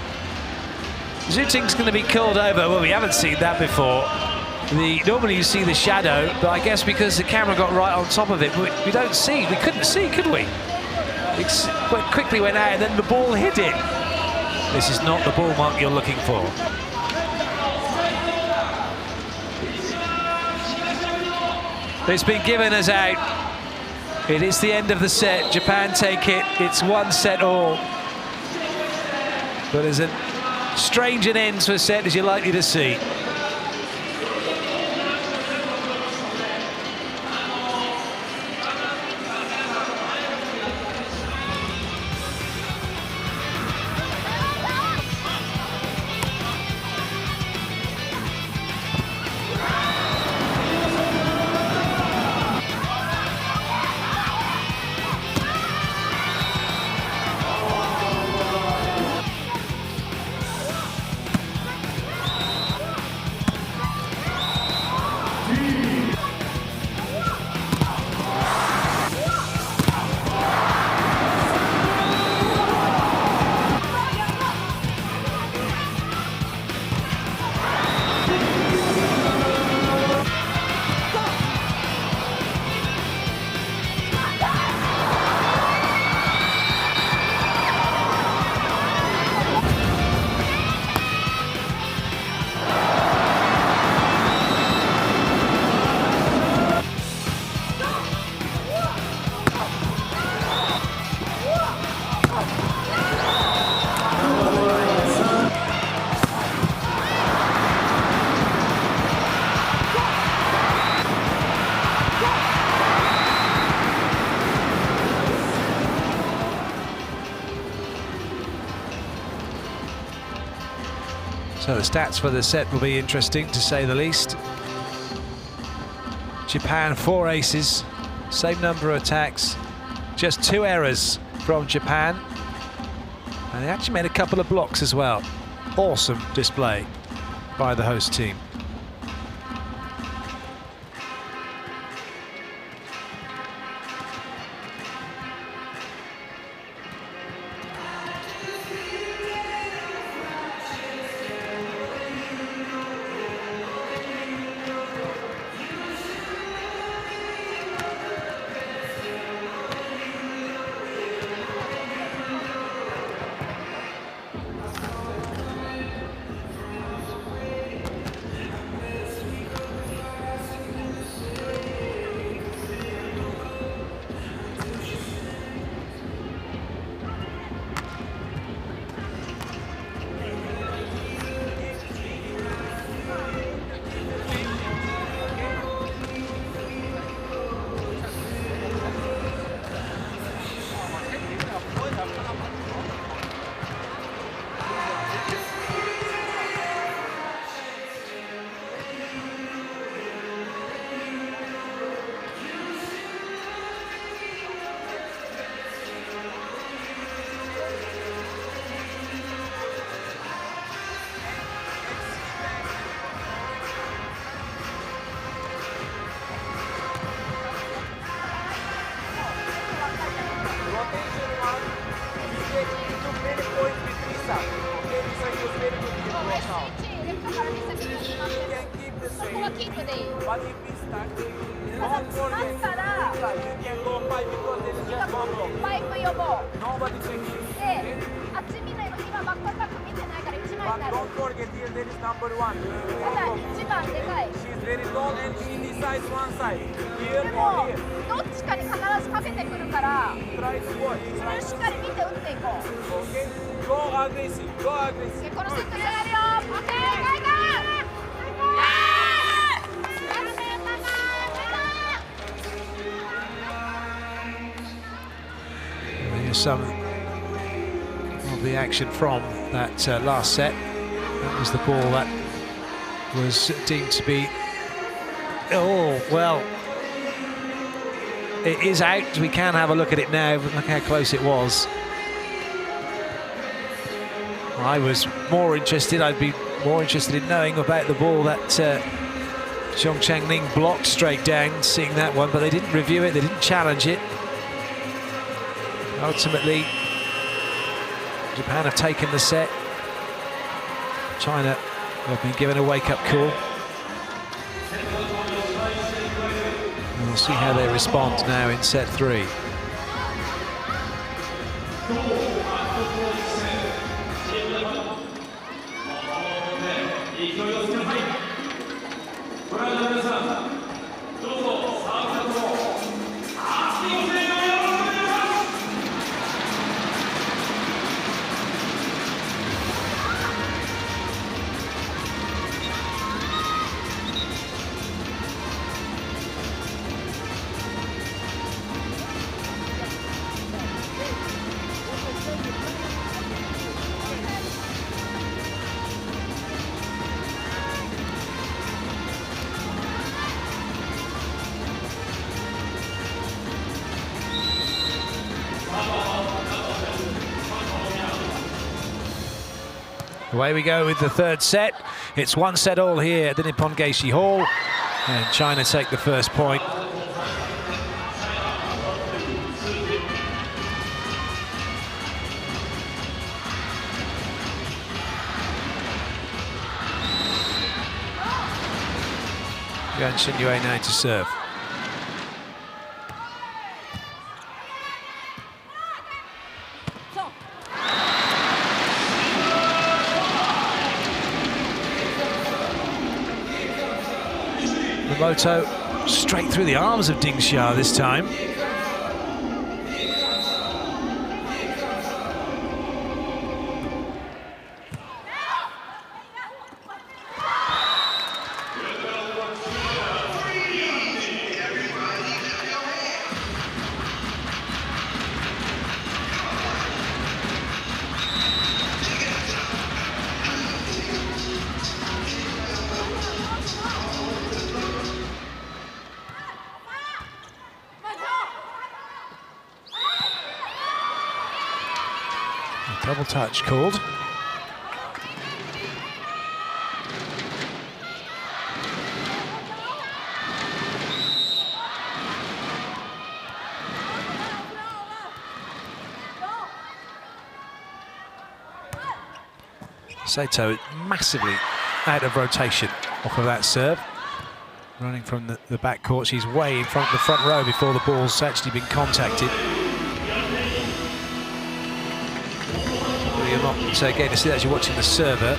Zhu Ting's going to be called over. Well, we haven't seen that before. Normally you see the shadow, but I guess because the camera got right on top of it, we don't see. We couldn't see, could we? It quickly went out, and then the ball hit it. This is not the ball mark you're looking for. It's been given as out. It is the end of the set. Japan take it. It's one set all. But as strange an end to a set as you're likely to see. So the stats for the set will be interesting, to say the least. Japan 4 aces, same number of attacks, just 2 errors from Japan. And they actually made a couple of blocks as well. Awesome display by the host team. レフトからに先に行きますけど、そこはキープでいい。 But if we start, ただ don't 詰ま forget, ったら you can go 5 because there is just one block. パイプ呼ぼう。 Nobody checking. で、あっち見ないの今バックアタック見てないから1枚に But なる。 don't forget here there is number 1. ただ1番でかい。 She's very tall and she decides one side. で Here も or here. どっちかに必ずかけてくるから、 Try to watch. それをしっかり見て打っていこう。 Okay? Go aggressive. Go aggressive. でこのセットやるよ。オッケー。Here's some of the action from that last set. That was the ball that was deemed to be, oh, well, it is out. We can have a look at it now, but look how close it was. I was more interested, I'd be more interested in knowing about the ball that Zhong Changning blocked straight down, seeing that one, but they didn't review it, they didn't challenge it. Ultimately, Japan have taken the set. China have been given a wake-up call. And we'll see how they respond now in set 3. Away we go with the third set. It's 1-1 here at the Nippon Geishi Hall, and China take the first point. Yuan Xinyue now to serve. Moto straight through the arms of Ding Xia this time. Double touch called. Sato massively out of rotation off of that serve. Running from the back court, she's way in front of the front row before the ball's actually been contacted. You're not getting to see that as you're watching the server.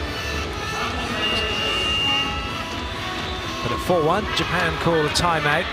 But at 4-1, Japan call a timeout.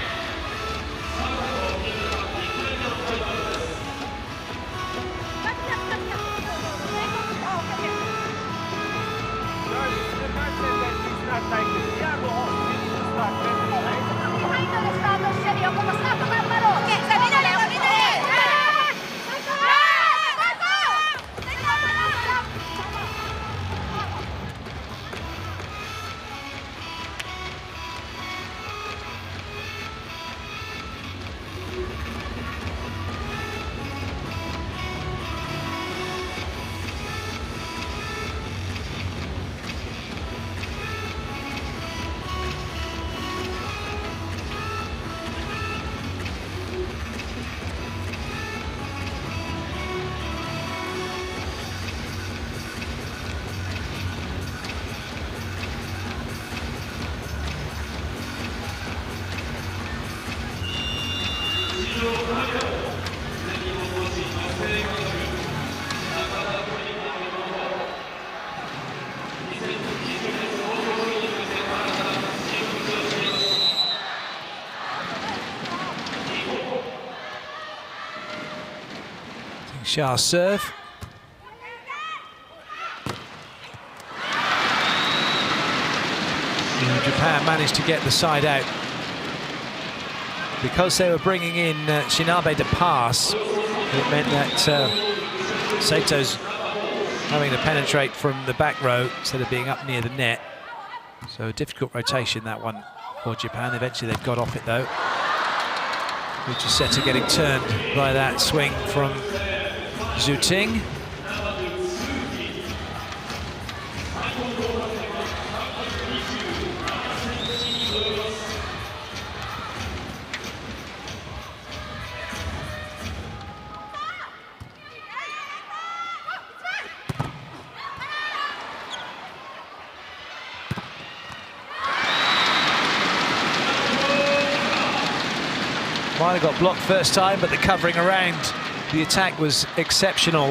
Xia's serve. And Japan managed to get the side out. Because they were bringing in Shinabe to pass, it meant that Sato's having to penetrate from the back row instead of being up near the net. So a difficult rotation, that one, for Japan. Eventually they've got off it, though. Uchiseta getting turned by that swing from Zhu Ting. Might have got blocked first time, but the covering around the attack was exceptional.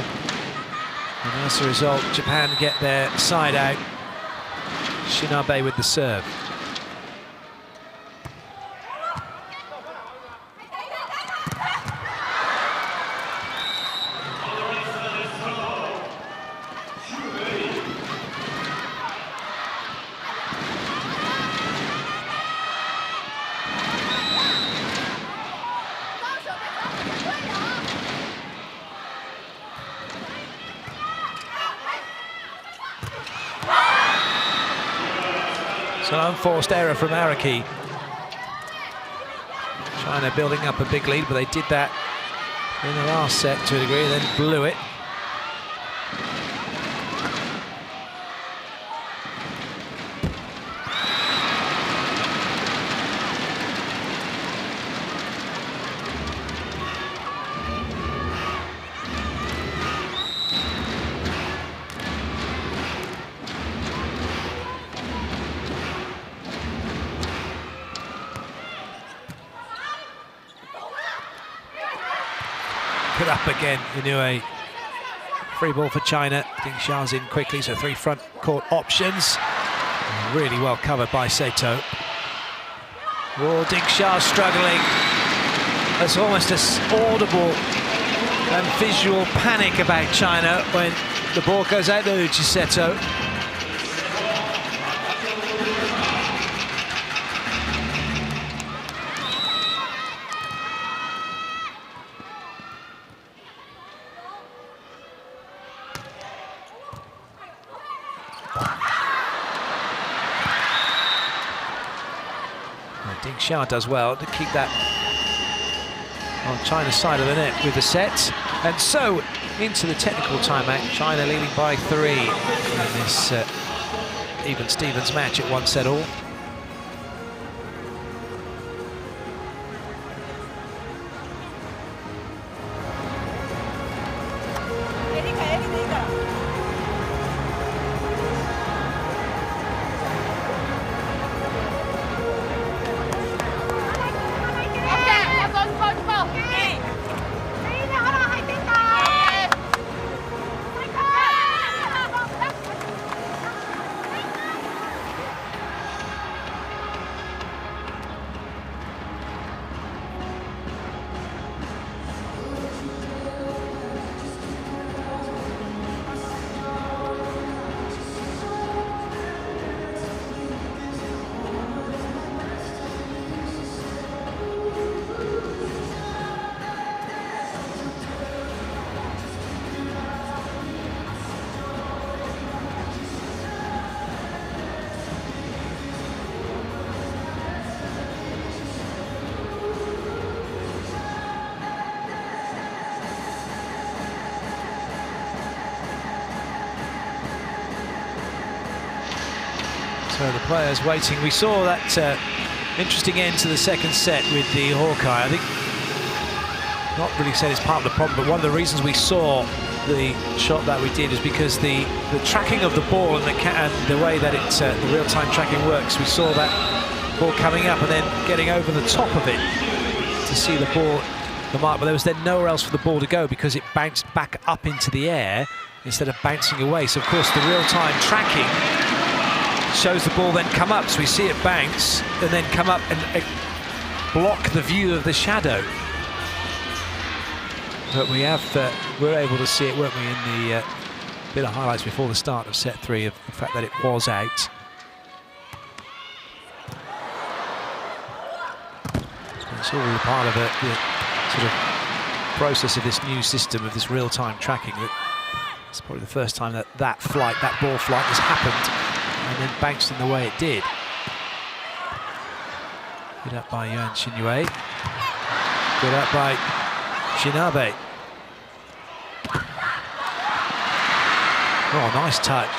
And as a result, Japan get their side out. Shinabe with the serve. An unforced error from Araki. China building up a big lead, but they did that in the last set to a degree, then blew it. Put up again, Inoue. Free ball for China. Ding Xia's in quickly, so 3 front court options. Really well covered by Sato. Oh, Ding Xia struggling. There's almost an audible and visual panic about China when the ball goes out to Uchiseta. Ding Xia does well to keep that on China's side of the net with the set. And so into the technical timeout, China leading by 3 in this even Stevens match at 1 set all. So the players waiting. We saw that interesting end to the second set with the Hawkeye. I think, not really said it's part of the problem, but one of the reasons we saw the shot that we did is because the tracking of the ball and the way that the real-time tracking works. We saw that ball coming up and then getting over the top of it to see the ball, the mark, but there was then nowhere else for the ball to go because it bounced back up into the air instead of bouncing away. So of course the real-time tracking shows the ball then come up, so we see it bounce and then come up and block the view of the shadow. But we we're able to see it, weren't we, in the bit of highlights before the start of set 3 of the fact that it was out. It's all part of the sort of process of this new system, of this real-time tracking. It's probably the first time that that ball flight has happened and then bounced in the way it did. Good up by Yuan Xinyue. Good up by Shinabe. Oh, nice touch.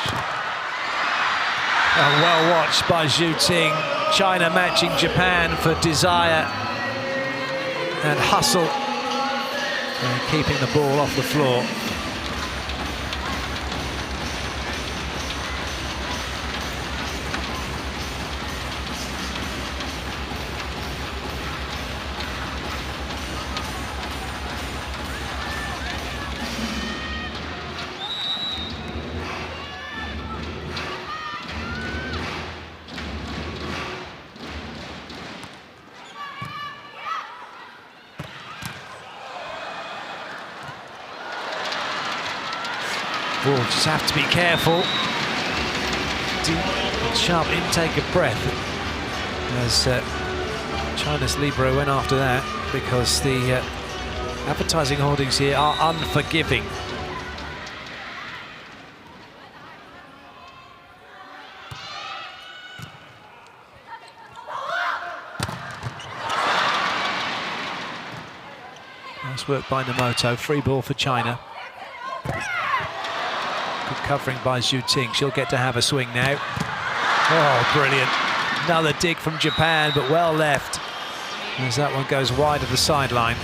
Oh, well watched by Zhu Ting. China matching Japan for desire and hustle, and keeping the ball off the floor. We'll just have to be careful. Deep, sharp intake of breath as China's libero went after that, because the advertising hoardings here are unforgiving. Nice work by Nomoto. Free ball for China. Good covering by Zhu Ting. She'll get to have a swing now. Oh, brilliant. Another dig from Japan, but well left, as that one goes wide of the sideline.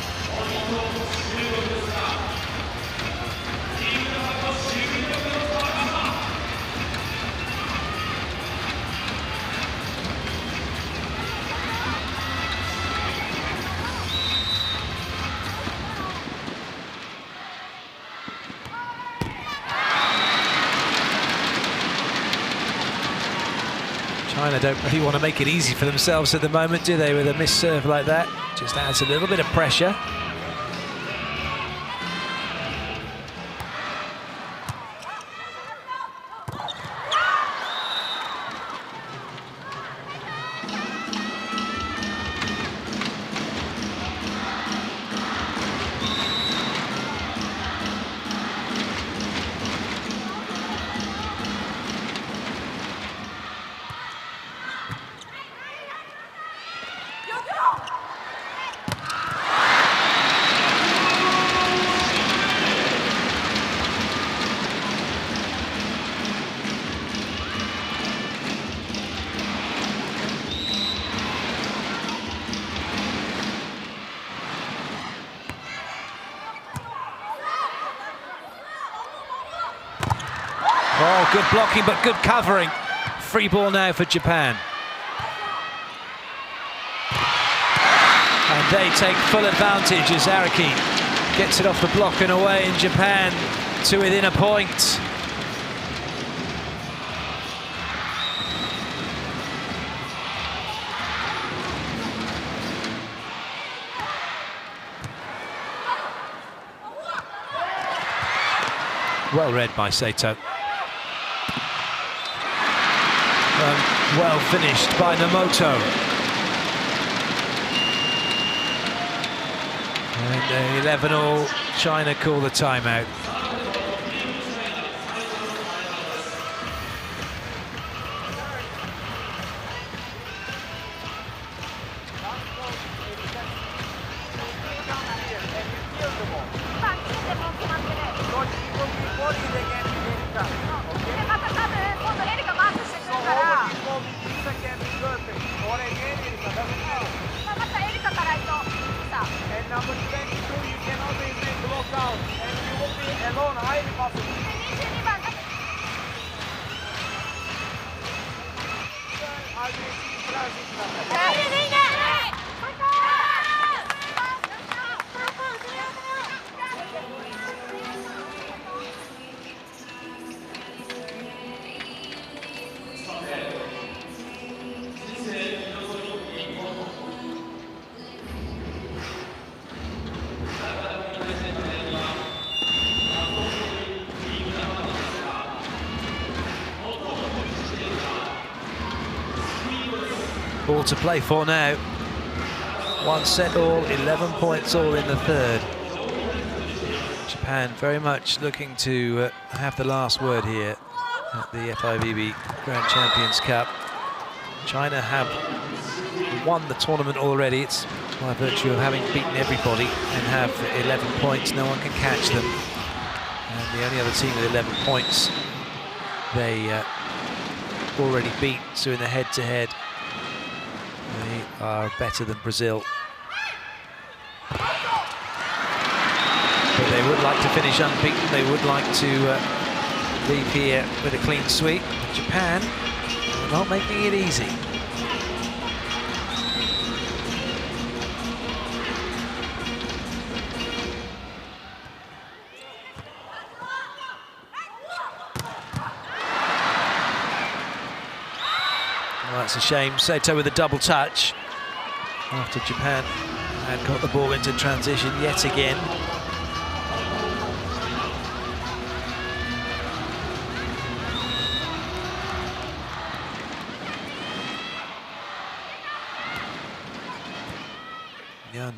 China don't really want to make it easy for themselves at the moment, do they, with a missed serve like that? Just adds a little bit of pressure. Oh, good blocking, but good covering. Free ball now for Japan. And they take full advantage as Araki gets it off the block and away, in Japan to within a point. Well read by Sato. Well finished by Nomoto. And 11-all, China call the timeout. All to play for now. 1 set all, 11 points all in the third. Japan very much looking to have the last word here at the FIVB Grand Champions Cup. China have won the tournament already. It's by virtue of having beaten everybody and have 11 points. No one can catch them. And the only other team with 11 points they already beat. So in the head-to-head, they are better than Brazil. But they would like to finish unbeaten. They would like to leave here with a clean sweep. Japan not making it easy. Well, that's a shame. Saito with a double touch after Japan had got the ball into transition yet again.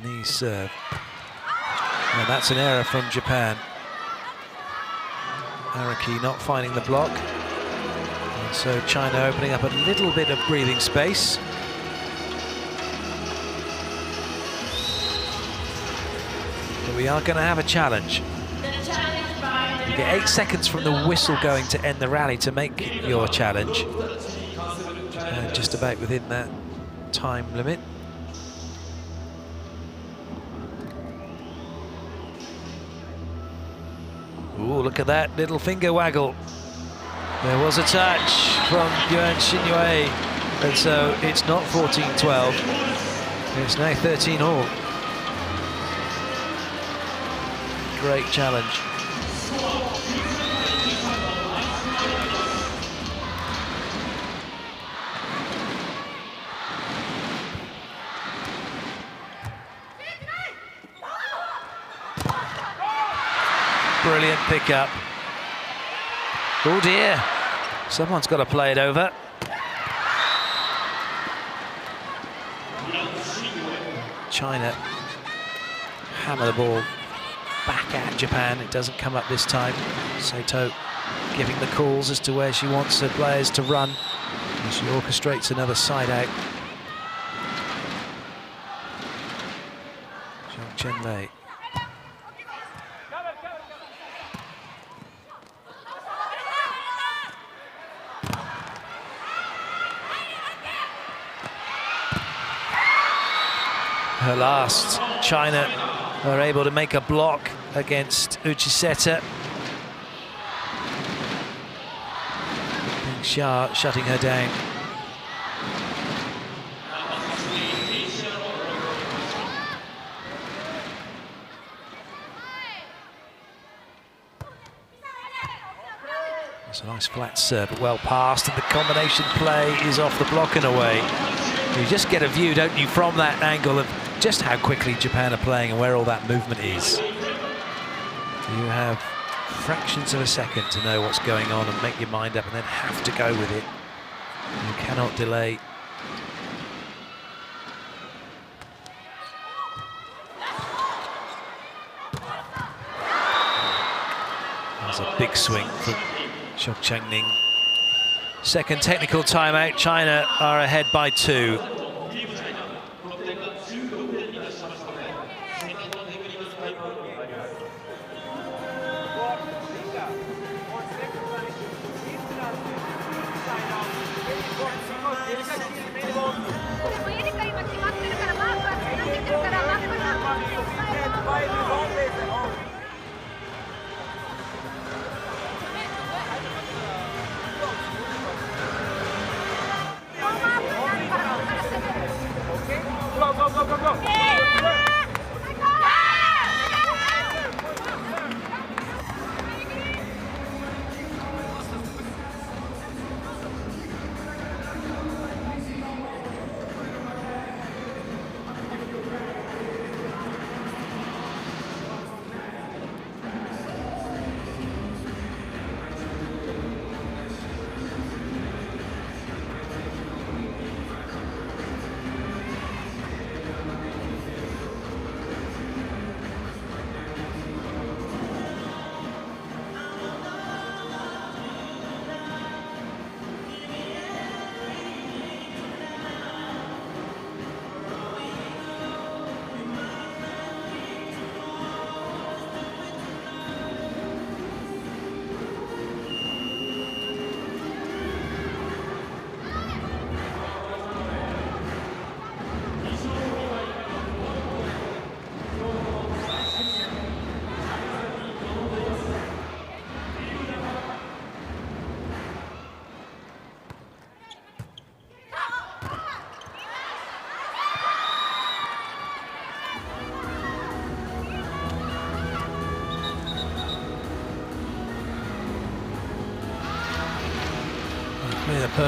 Knee serve. And that's an error from Japan. Araki not finding the block. And so China opening up a little bit of breathing space. But we are going to have a challenge. You get 8 seconds from the whistle going to end the rally to make your challenge. Just about within that time limit. Ooh, look at that little finger waggle. There was a touch from Yuan Xinyue, and so it's not 14-12. It's now 13-all. Great challenge. Brilliant pickup. Oh dear, someone's got to play it over. China hammer the ball back at Japan. It doesn't come up this time. Saito giving the calls as to where she wants her players to run. And she orchestrates another side out. Chen Lei. Her last, China are able to make a block against Uchiseta. Peng Xia shutting her down. It's a nice flat serve, well passed, and the combination play is off the block and away. You just get a view, don't you, from that angle of just how quickly Japan are playing and where all that movement is. You have fractions of a second to know what's going on and make your mind up and then have to go with it. You cannot delay. There's a big swing from Shok Changning. Second technical timeout. China are ahead by 2.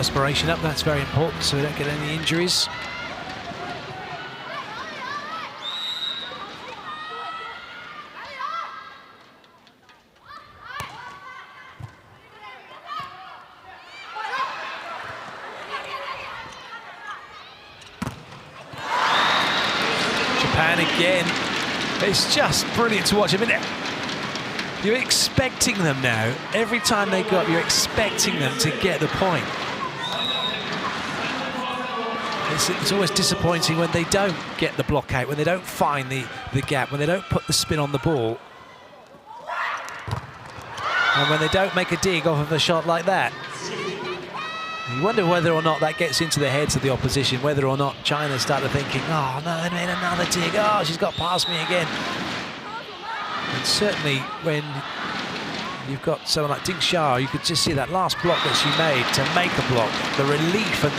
perspiration up. That's very important so we don't get any injuries. Japan again. It's just brilliant to watch. I mean, you're expecting them now. Every time they go up, you're expecting them to get the point. It's always disappointing when they don't get the block out, when they don't find the gap, when they don't put the spin on the ball. And when they don't make a dig off of a shot like that. You wonder whether or not that gets into the heads of the opposition, whether or not China started thinking, oh no, they made another dig, oh, she's got past me again. And certainly when you've got someone like Ding Xia, you could just see that last block that she made to make a block, the relief and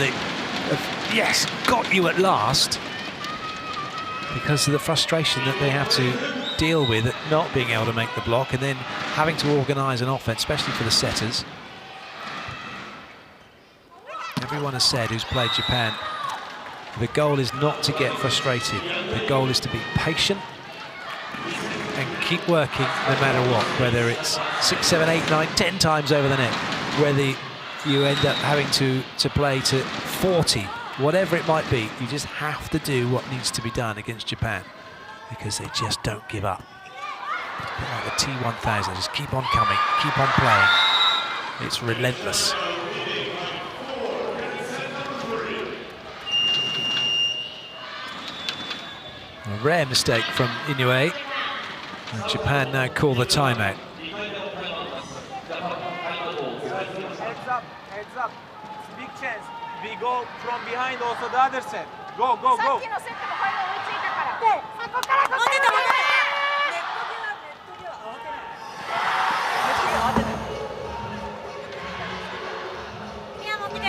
yes, got you at last, because of the frustration that they have to deal with at not being able to make the block and then having to organise an offense, especially for the setters. Everyone has said who's played Japan, the goal is not to get frustrated. The goal is to be patient and keep working no matter what, whether it's 6, 7, 8, 9, 10 times over the net, whether you end up having to play to 40, whatever it might be, you just have to do what needs to be done against Japan, because they just don't give up. A bit like the T1000, just keep on coming, keep on playing. It's relentless. A rare mistake from Inoue. And Japan now call the timeout. Heads up. It's a big chance. We go from behind also the other set. Go, go, go. さっきのセットがファイナル追いついたから。で、そこからここから宮本で。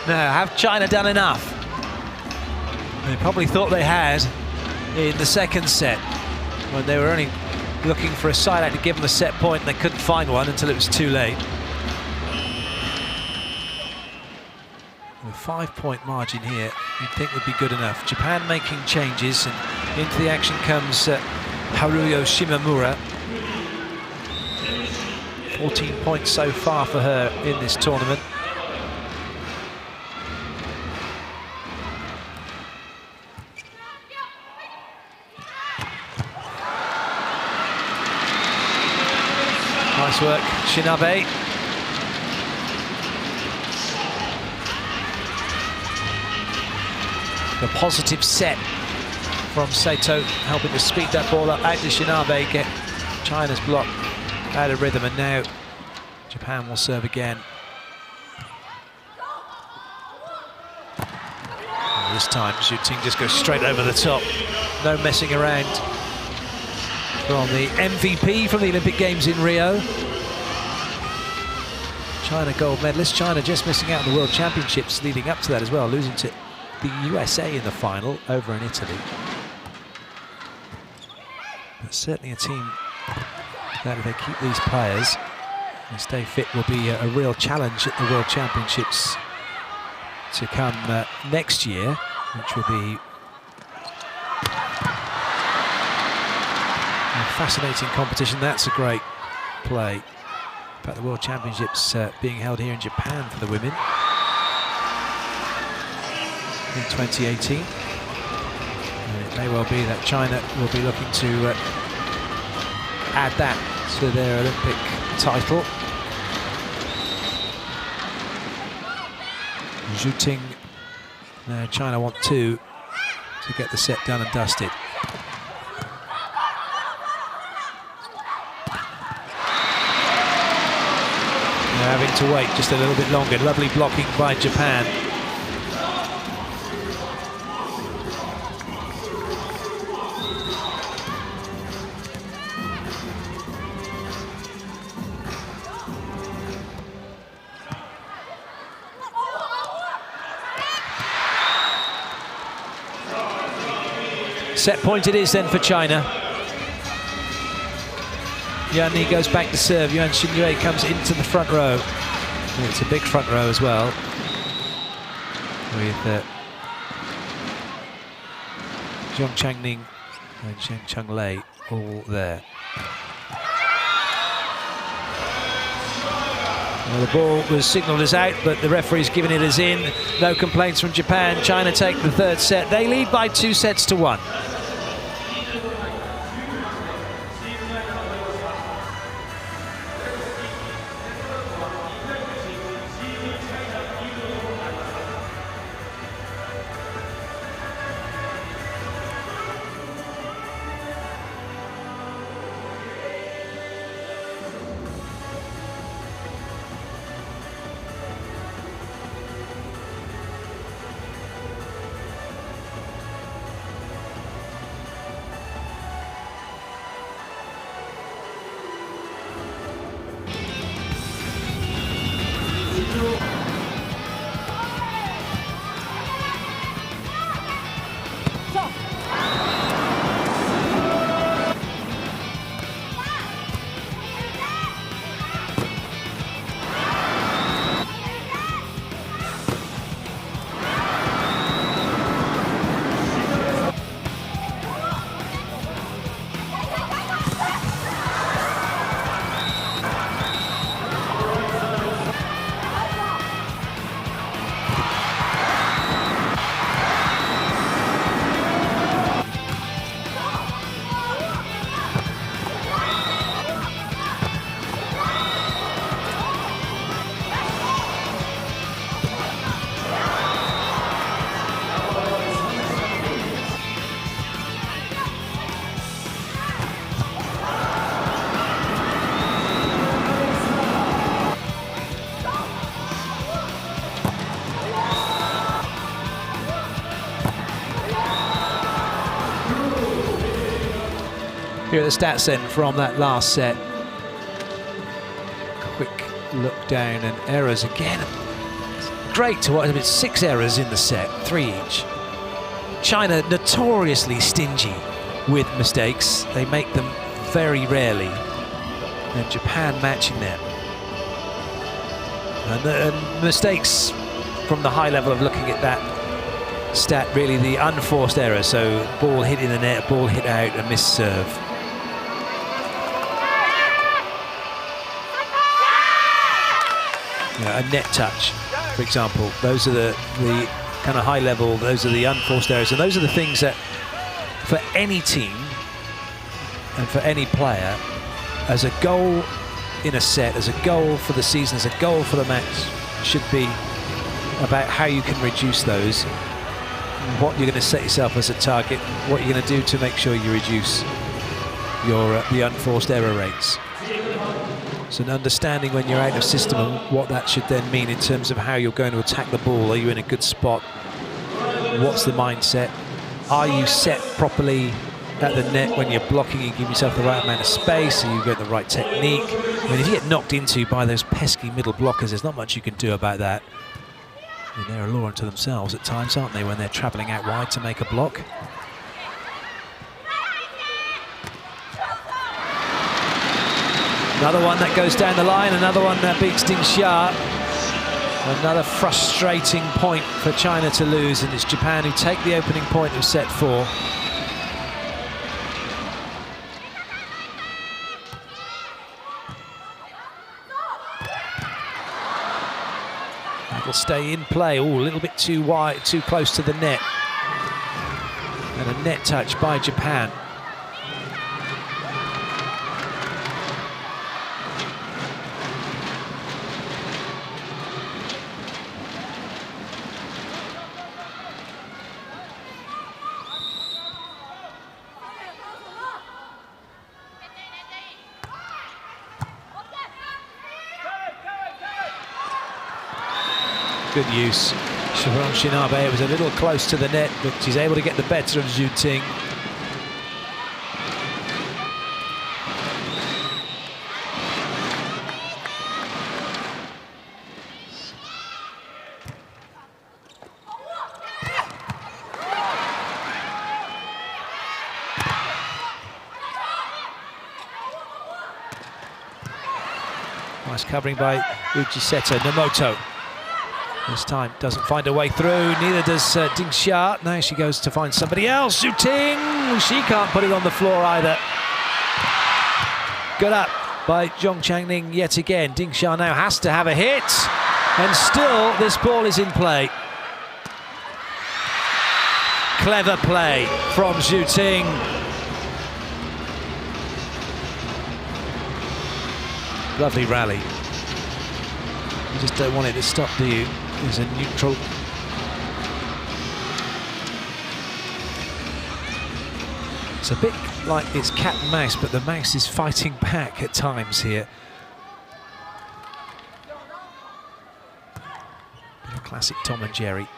Now, have China done enough? They probably thought they had in the second set, when they were only looking for a side out to give them a set point and they couldn't find one until it was too late. A 5-point margin here, you'd think would be good enough. Japan making changes, and into the action comes Haruyo Shimamura. 14 points so far for her in this tournament. Nice work, Shinabe. The positive set from Saito, helping to speed that ball up out to Shinabe, get China's block out of rhythm, and now Japan will serve again. And this time, Xu Ting just goes straight over the top. No messing around from the MVP from the Olympic Games in Rio. China gold medalist. China just missing out on the World Championships leading up to that as well, losing to the USA in the final over in Italy. But certainly a team that, if they keep these players and stay fit, will be a real challenge at the World Championships to come next year, which will be a fascinating competition. That's a great play. In fact, the World Championships being held here in Japan for the women in 2018. And it may well be that China will be looking to add that to their Olympic title. Zhu Ting, China want two to get the set done and dusted. They're having to wait just a little bit longer. Lovely blocking by Japan. Set point it is then for China. Yan Ni goes back to serve. Yuan Xinyue comes into the front row. And it's a big front row as well, with Zhong Changning and Shen Cheng-lei all there. Well, the ball was signalled as out, but the referee's given it as in. No complaints from Japan. China take the third set. They lead by 2-1. Here are the stats then from that last set. Quick look down and errors again. Great to watch. I mean, 6 errors in the set, 3 each. China notoriously stingy with mistakes. They make them very rarely. And Japan matching them. And mistakes from the high level of looking at that stat, really the unforced error. So ball hit in the net, ball hit out, a missed serve. You know, a net touch, for example. Those are the kind of high level, those are the unforced errors, and those are the things that for any team and for any player, as a goal in a set, as a goal for the season, as a goal for the match, should be about how you can reduce those, what you're going to set yourself as a target, what you're going to do to make sure you reduce your the unforced error rates. So an understanding when you're out of system and what that should then mean in terms of how you're going to attack the ball. Are you in a good spot? What's the mindset? Are you set properly at the net when you're blocking? You give yourself the right amount of space, and you get the right technique. I mean, if you get knocked into by those pesky middle blockers, there's not much you can do about that. I mean, they're a law unto themselves at times, aren't they, when they're travelling out wide to make a block? Another one that goes down the line, another one that beats Ding Xia. Another frustrating point for China to lose, and it's Japan who take the opening point of set 4. It'll stay in play. Oh, a little bit too wide, too close to the net. And a net touch by Japan. Good use. Sharon Shinabe was a little close to the net, but she's able to get the better of Zhu Ting. Nice covering by Uchiseto. Nomoto this time doesn't find a way through, neither does Ding Xia. Now she goes to find somebody else. Zhu Ting, she can't put it on the floor either. Good up by Zhong Changning yet again. Ding Xia now has to have a hit, and still this ball is in play. Clever play from Zhu Ting. Lovely rally. You just don't want it to stop, do you? There's a neutral. It's a bit like it's cat and mouse, but the mouse is fighting back at times here. Bit of classic Tom and Jerry.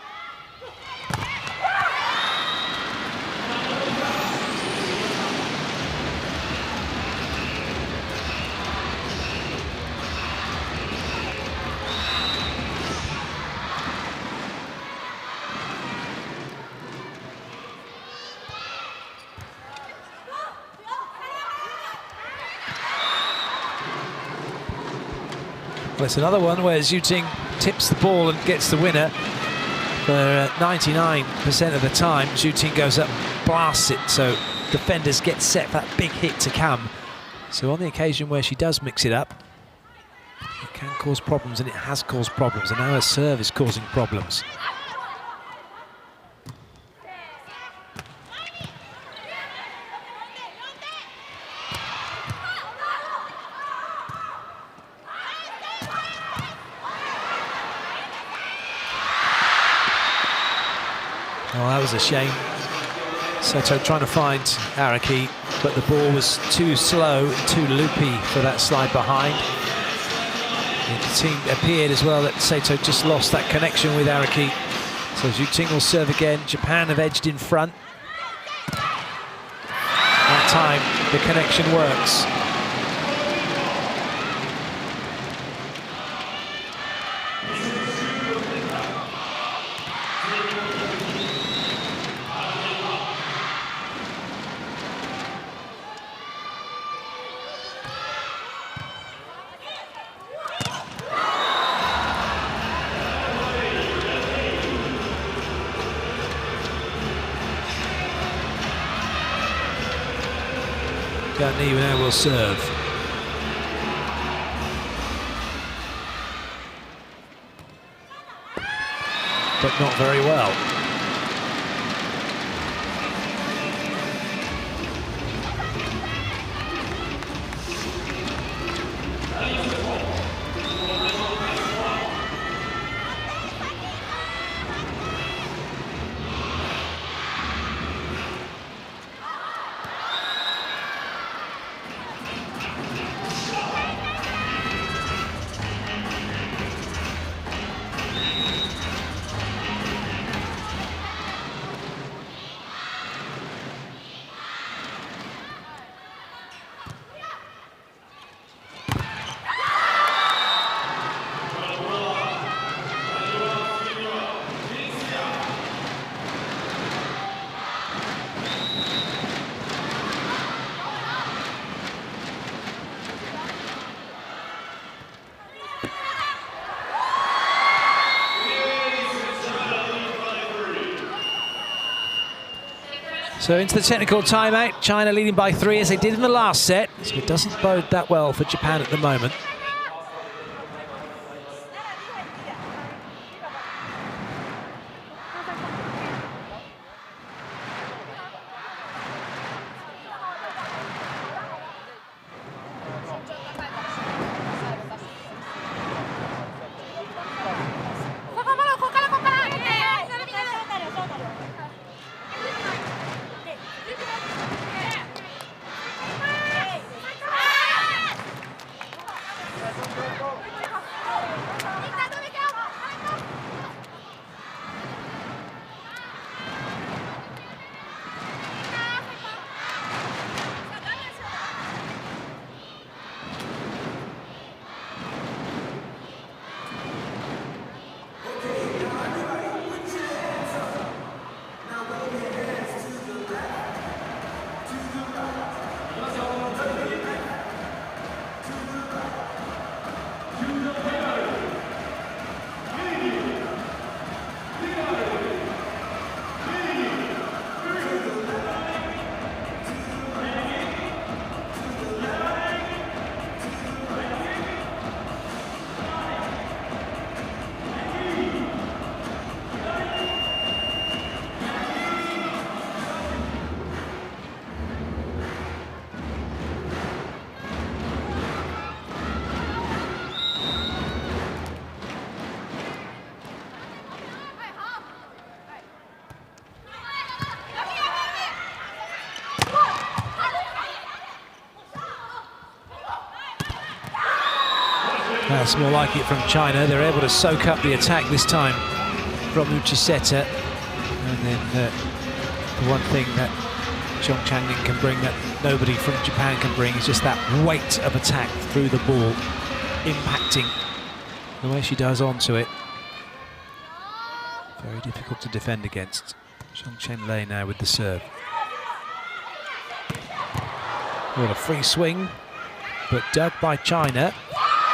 Well, it's another one where Zhu Ting tips the ball and gets the winner. For 99% of the time, Zhu Ting goes up and blasts it, so defenders get set for that big hit to come. So on the occasion where she does mix it up, it can cause problems, and it has caused problems, and now her serve is causing problems. Oh, that was a shame. Seto trying to find Araki, but the ball was too slow, too loopy for that slide behind. It appeared as well that Seto just lost that connection with Araki. So Zhu Ting will serve again. Japan have edged in front. That time the connection works. Gatney now will serve. But not very well. So into the technical timeout, China leading by 3 as they did in the last set. So it doesn't bode that well for Japan at the moment. That's more like it from China. They're able to soak up the attack this time from Uchiseta. And then the one thing that Zhong Changning can bring that nobody from Japan can bring is just that weight of attack through the ball, impacting the way she does onto it. Very difficult to defend against. Zhong Chenlei now with the serve. Well, a free swing, but dug by China,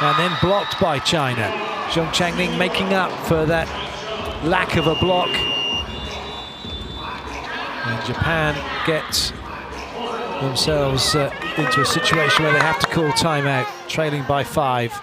and then blocked by China. Zhong Changning making up for that lack of a block. And Japan get themselves into a situation where they have to call timeout, trailing by 5.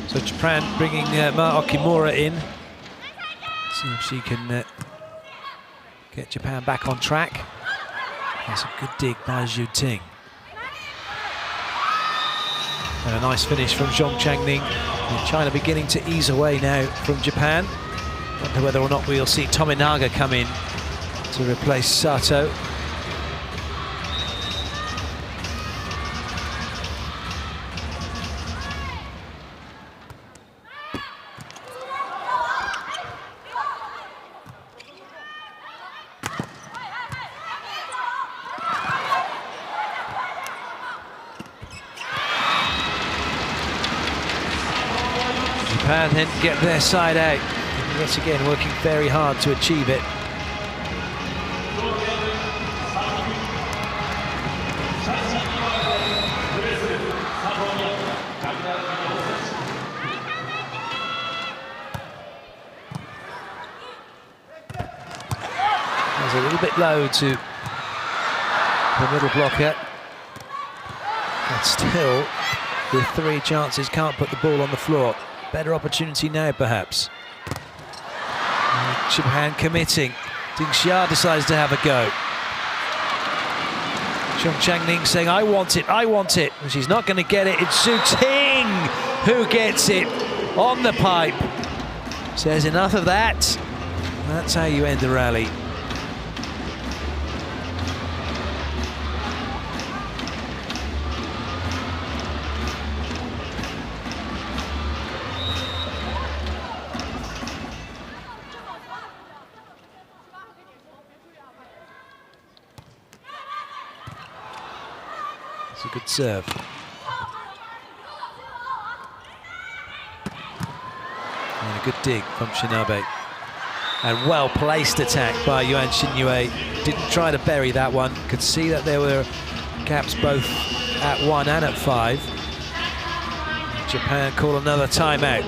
So Japan bringing Ma Okimura in. See if she can get Japan back on track. That's a good dig by Zhu Ting. And a nice finish from Zhong Changning. And China beginning to ease away now from Japan. Wonder whether or not we'll see Tominaga come in to replace Sato. Japan then get their side out. Once again, working very hard to achieve it. It's a little bit low to the middle blocker. But still, with 3 chances, can't put the ball on the floor. Better opportunity now, perhaps. Japan committing. Ding Xia decides to have a go. Zhong Changning saying, I want it, I want it. And she's not going to get it. It's Zhu Ting who gets it on the pipe. Says enough of that. That's how you end the rally. It's a good serve. And a good dig from Shinabe. And well-placed attack by Yuan Xinyue. Didn't try to bury that one. Could see that there were gaps both at 1 and at 5. Japan call another timeout.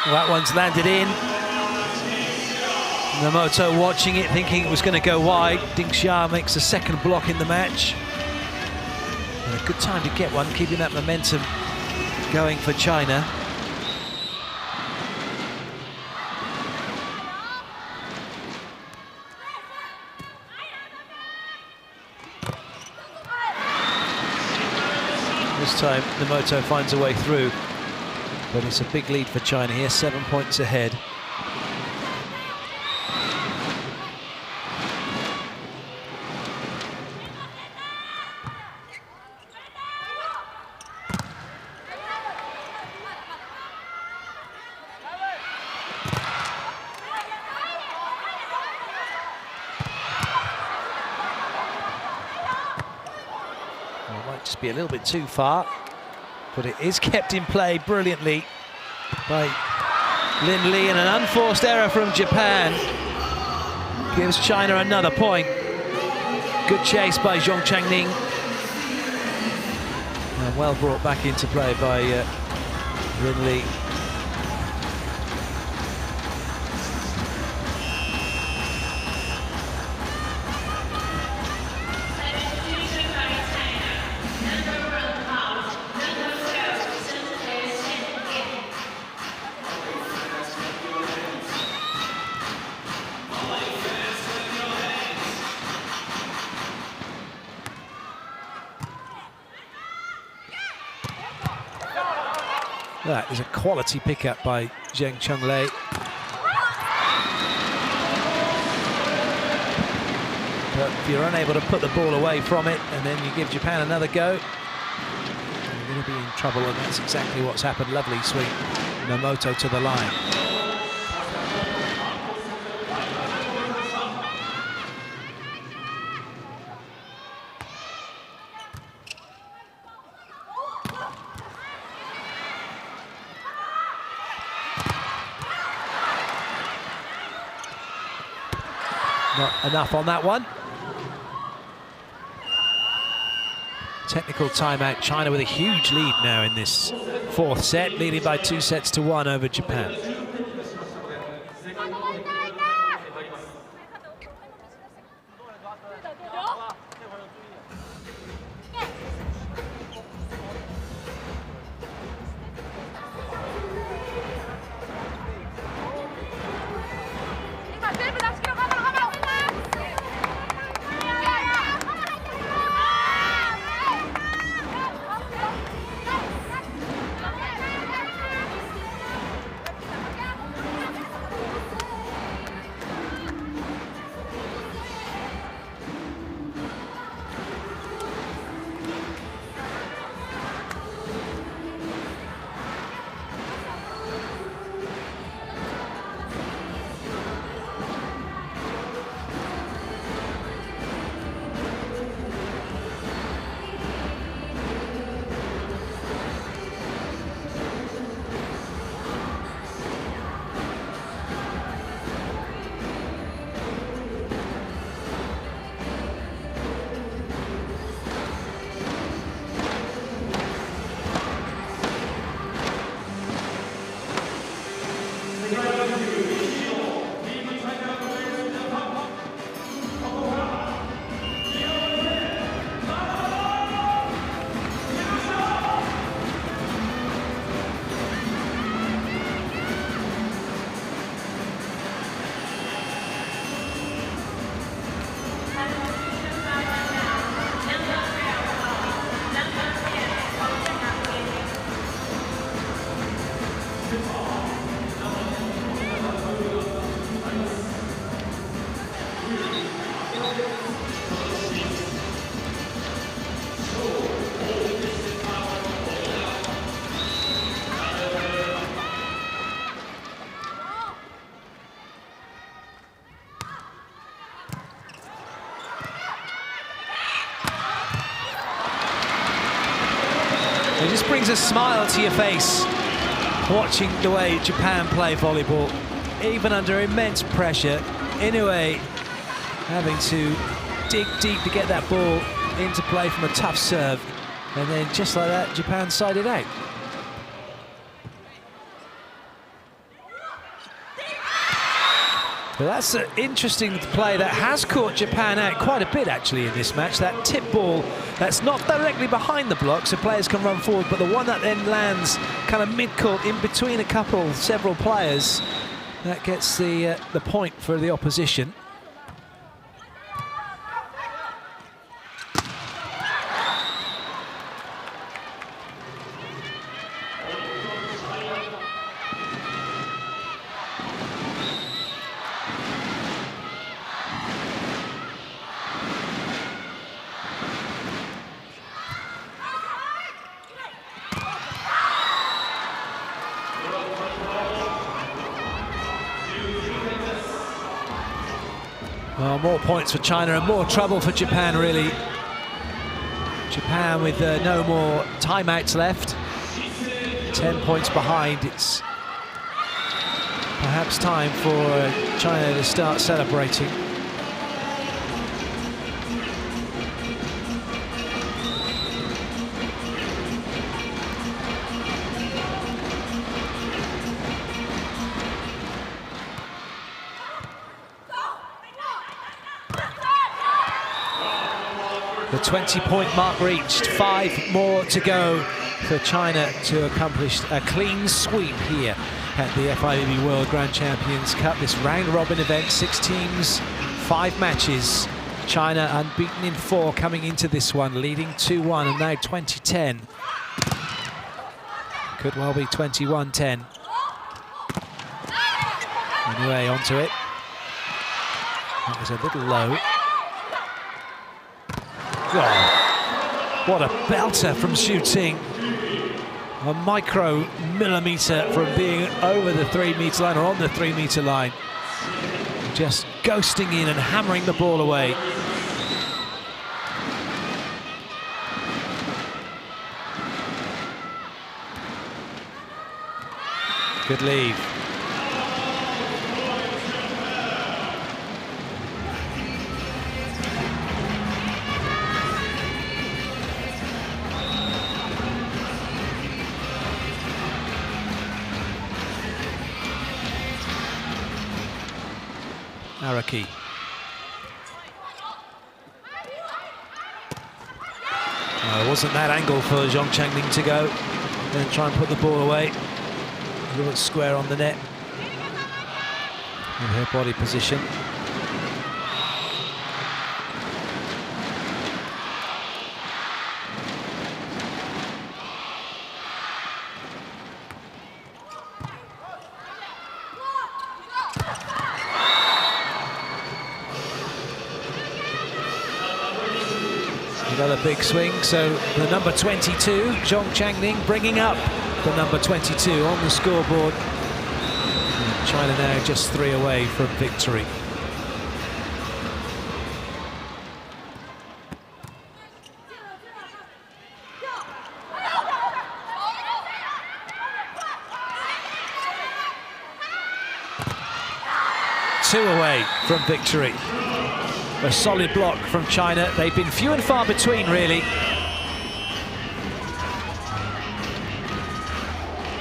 Well, that one's landed in. Nomoto watching it, thinking it was going to go wide. Ding Xia makes a second block in the match. And a good time to get one, keeping that momentum going for China. This time, Nomoto finds a way through, but it's a big lead for China here, 7 points ahead. Just be a little bit too far, but it is kept in play brilliantly by Lin Li, and an unforced error from Japan gives China another point. Good chase by Zhong Changning, and well brought back into play by Lin Li. That is a quality pickup by Zheng Chunlei. But if you're unable to put the ball away from it, and then you give Japan another go, you're going to be in trouble, and that's exactly what's happened. Lovely sweep, Nomoto to the line. Not enough on that one. Technical timeout. China with a huge lead now in this fourth set, leading by 2-1 over Japan. It just brings a smile to your face watching the way Japan play volleyball, even under immense pressure. Inoue having to dig deep to get that ball into play from a tough serve, and then just like that, Japan sided out. But that's an interesting play that has caught Japan out quite a bit, actually, in this match. That tip ball that's not directly behind the block, so players can run forward, but the one that then lands kind of mid-court in between several players, that gets the point for the opposition. Well, more points for China and more trouble for Japan, really. Japan with no more timeouts left. 10 points behind. It's perhaps time for China to start celebrating. The 20-point mark reached, 5 more to go for China to accomplish a clean sweep here at the FIVB World Grand Champions Cup. This round-robin event, 6 teams, 5 matches. China unbeaten in 4 coming into this one, leading 2-1 and now 20-10. Could well be 21-10. Anyway, onto it. That was a little low. Oh, what a belter from shooting. A micro millimetre from being over the 3-metre line or on the 3-metre line. Just ghosting in and hammering the ball away. Good leave. Araki. It wasn't that angle for Zhong Changning to go. Then try and put the ball away. A little bit square on the net. In her body position. Another big swing, so the number 22, Zhong Changning, bringing up the number 22 on the scoreboard. And China now just 3 away from victory. Two away from victory. A solid block from China. They've been few and far between, really.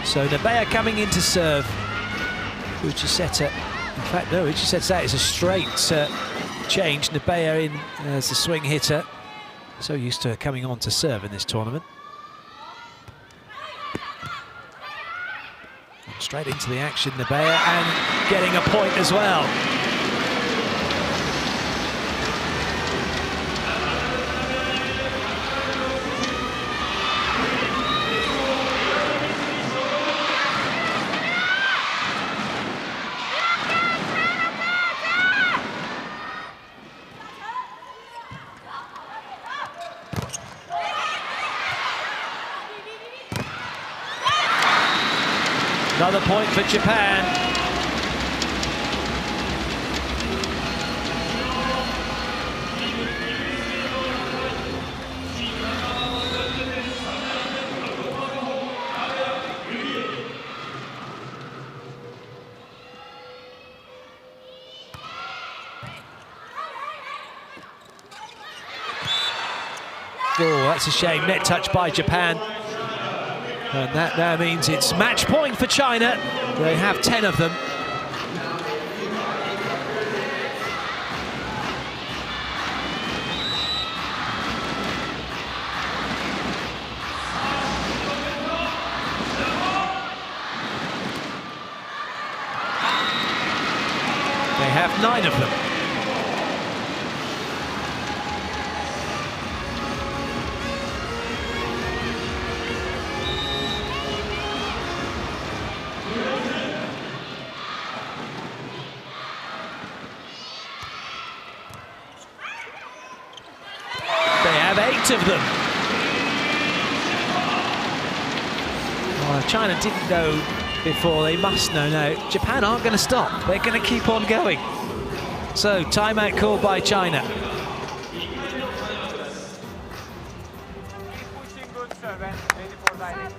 So Nabeya coming in to serve. Uchiseta, in fact, no, Uchiseta's out. It's a straight change. Nabeya in as the swing hitter. So used to coming on to serve in this tournament. Straight into the action, Nabeya, and getting a point as well. Another point for Japan. Oh, that's a shame. Net touch by Japan. And that now means it's match point for China. They have 10 of them. have 9 of them. They have 8 of them. Well, China didn't know before, they must know now. Japan aren't going to stop, they're going to keep on going. So, timeout called by China. Keep pushing good serve and ready for direct.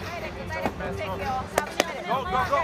Direct straight. Go, go, go.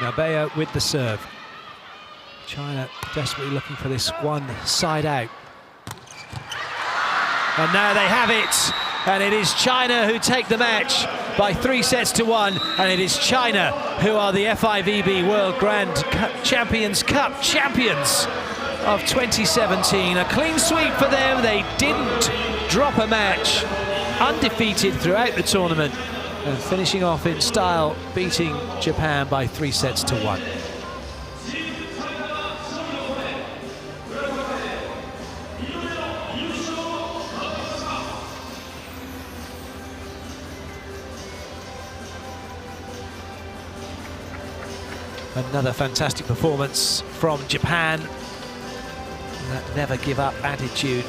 Nabeo with the serve. China desperately looking for this one side out. And now they have it. And it is China who take the match by 3 sets to 1. And it is China who are the FIVB World Grand Champions Cup champions of 2017. A clean sweep for them. They didn't drop a match. Undefeated throughout the tournament. And finishing off in style, beating Japan by 3 sets to 1. Another fantastic performance from Japan. That never give up attitude.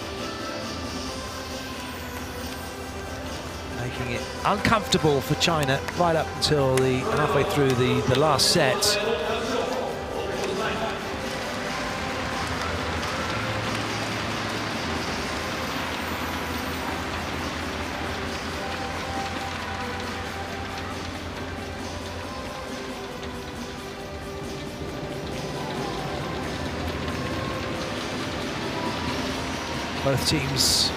Making it uncomfortable for China right up until halfway through the last set. Both teams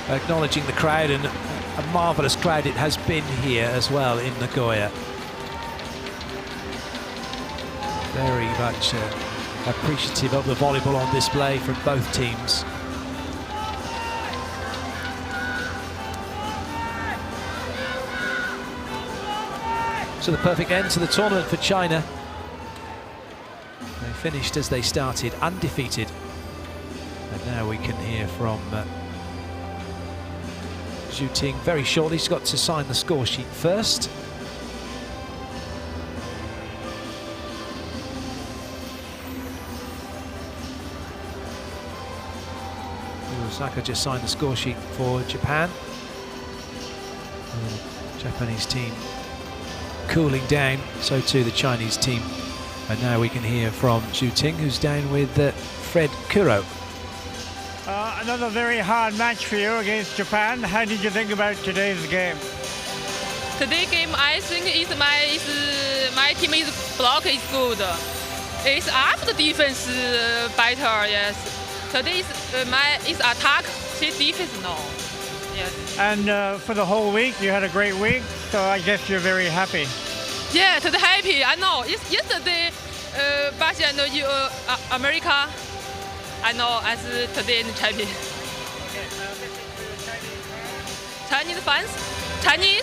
acknowledging the crowd, and a marvellous crowd it has been here as well in Nagoya. Very much appreciative of the volleyball on display from both teams. So the perfect end to the tournament for China. They finished as they started, undefeated. And now we can hear from Zhu Ting very shortly. He's got to sign the score sheet first. Osaka just signed the score sheet for Japan. The Japanese team cooling down, so too the Chinese team. And now we can hear from Zhu Ting, who's down with Fred Kuro. Another very hard match for you against Japan. How did you think about today's game? Today's game, I think my team is block is good. It's up the defense better. Yes. Today is attack. It's defense no. Yes. And for the whole week, you had a great week. So I guess you're very happy. Yeah, today happy. I know. It's yesterday, Russia and America. I know as today in champion. Chinese fans, Chinese，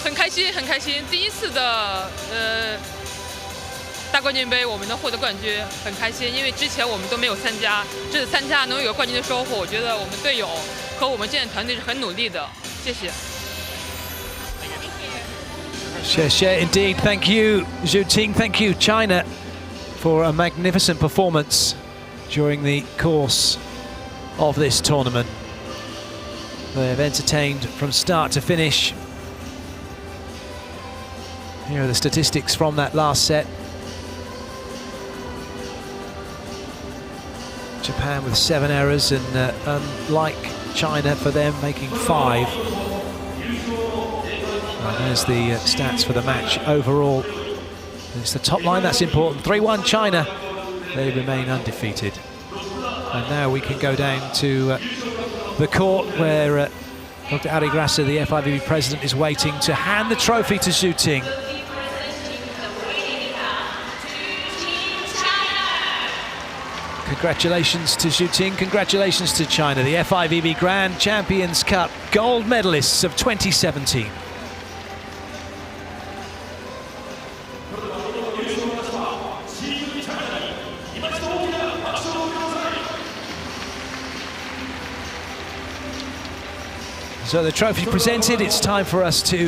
很开心，很开心。第一次的大冠军杯，我们能获得冠军，很开心。因为之前我们都没有参加，这次参加能有个冠军的收获，我觉得我们队友和我们现在团队是很努力的，谢谢。Share indeed. Thank you, Zhu Ting. Thank you, China, for a magnificent performance during the course of this tournament. They have entertained from start to finish. Here are the statistics from that last set. Japan with 7 errors, and unlike China, for them making 5. And there's the stats for the match overall. It's the top line that's important. 3-1 China. They remain undefeated. And now we can go down to the court where Dr. Ari Grasser, the FIVB president, is waiting to hand the trophy to Zhu Ting. Congratulations to Zhu Ting, congratulations to China, the FIVB Grand Champions Cup gold medalists of 2017. So the trophy presented, it's time for us to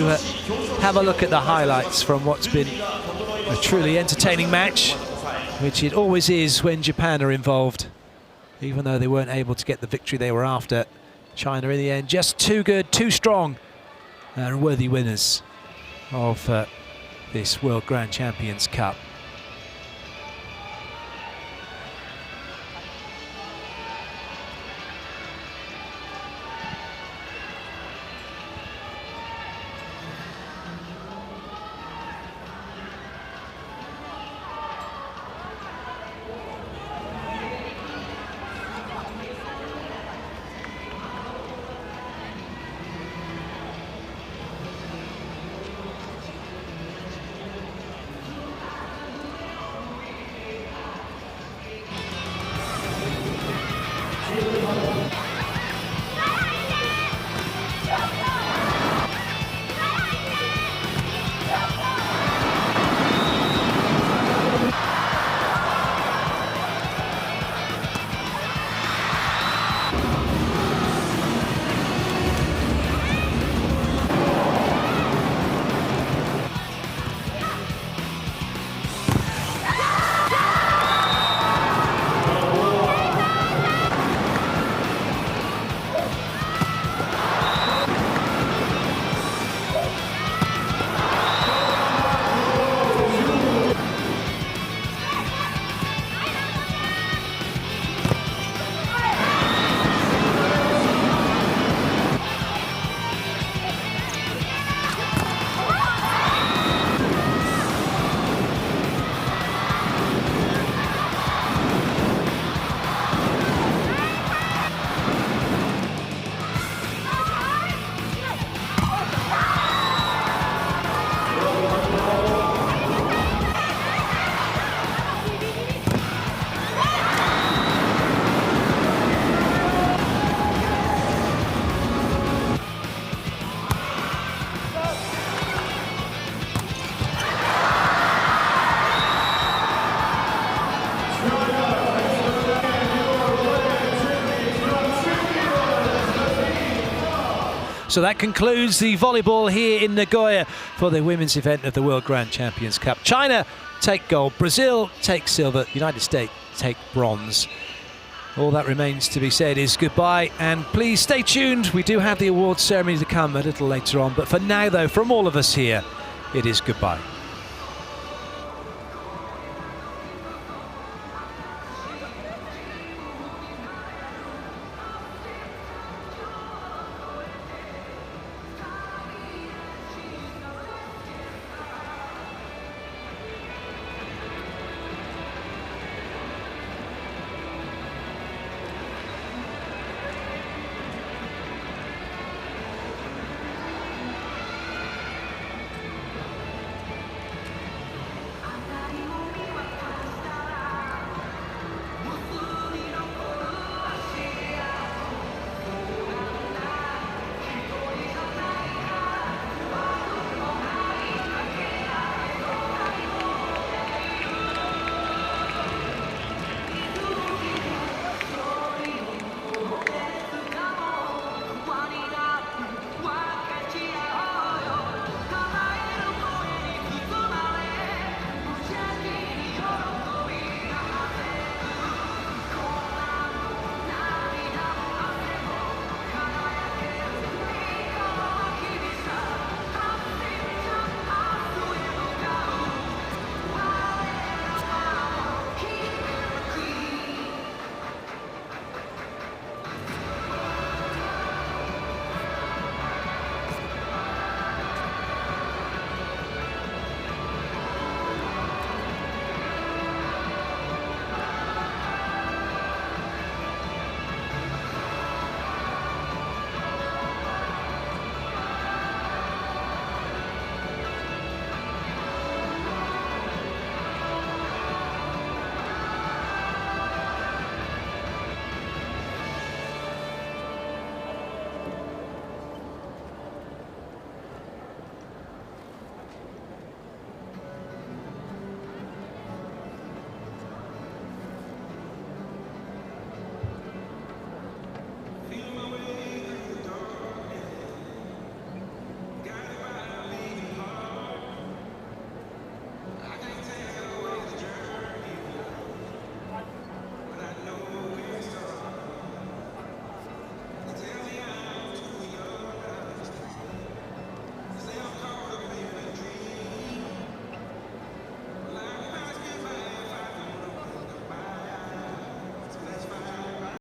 have a look at the highlights from what's been a truly entertaining match, which it always is when Japan are involved. Even though they weren't able to get the victory they were after, China in the end just too good, too strong, and worthy winners of this World Grand Champions Cup. So that concludes the volleyball here in Nagoya for the women's event of the World Grand Champions Cup. China take gold, Brazil take silver, United States take bronze. All that remains to be said is goodbye, and please stay tuned. We do have the awards ceremony to come a little later on, but for now though, from all of us here, it is goodbye.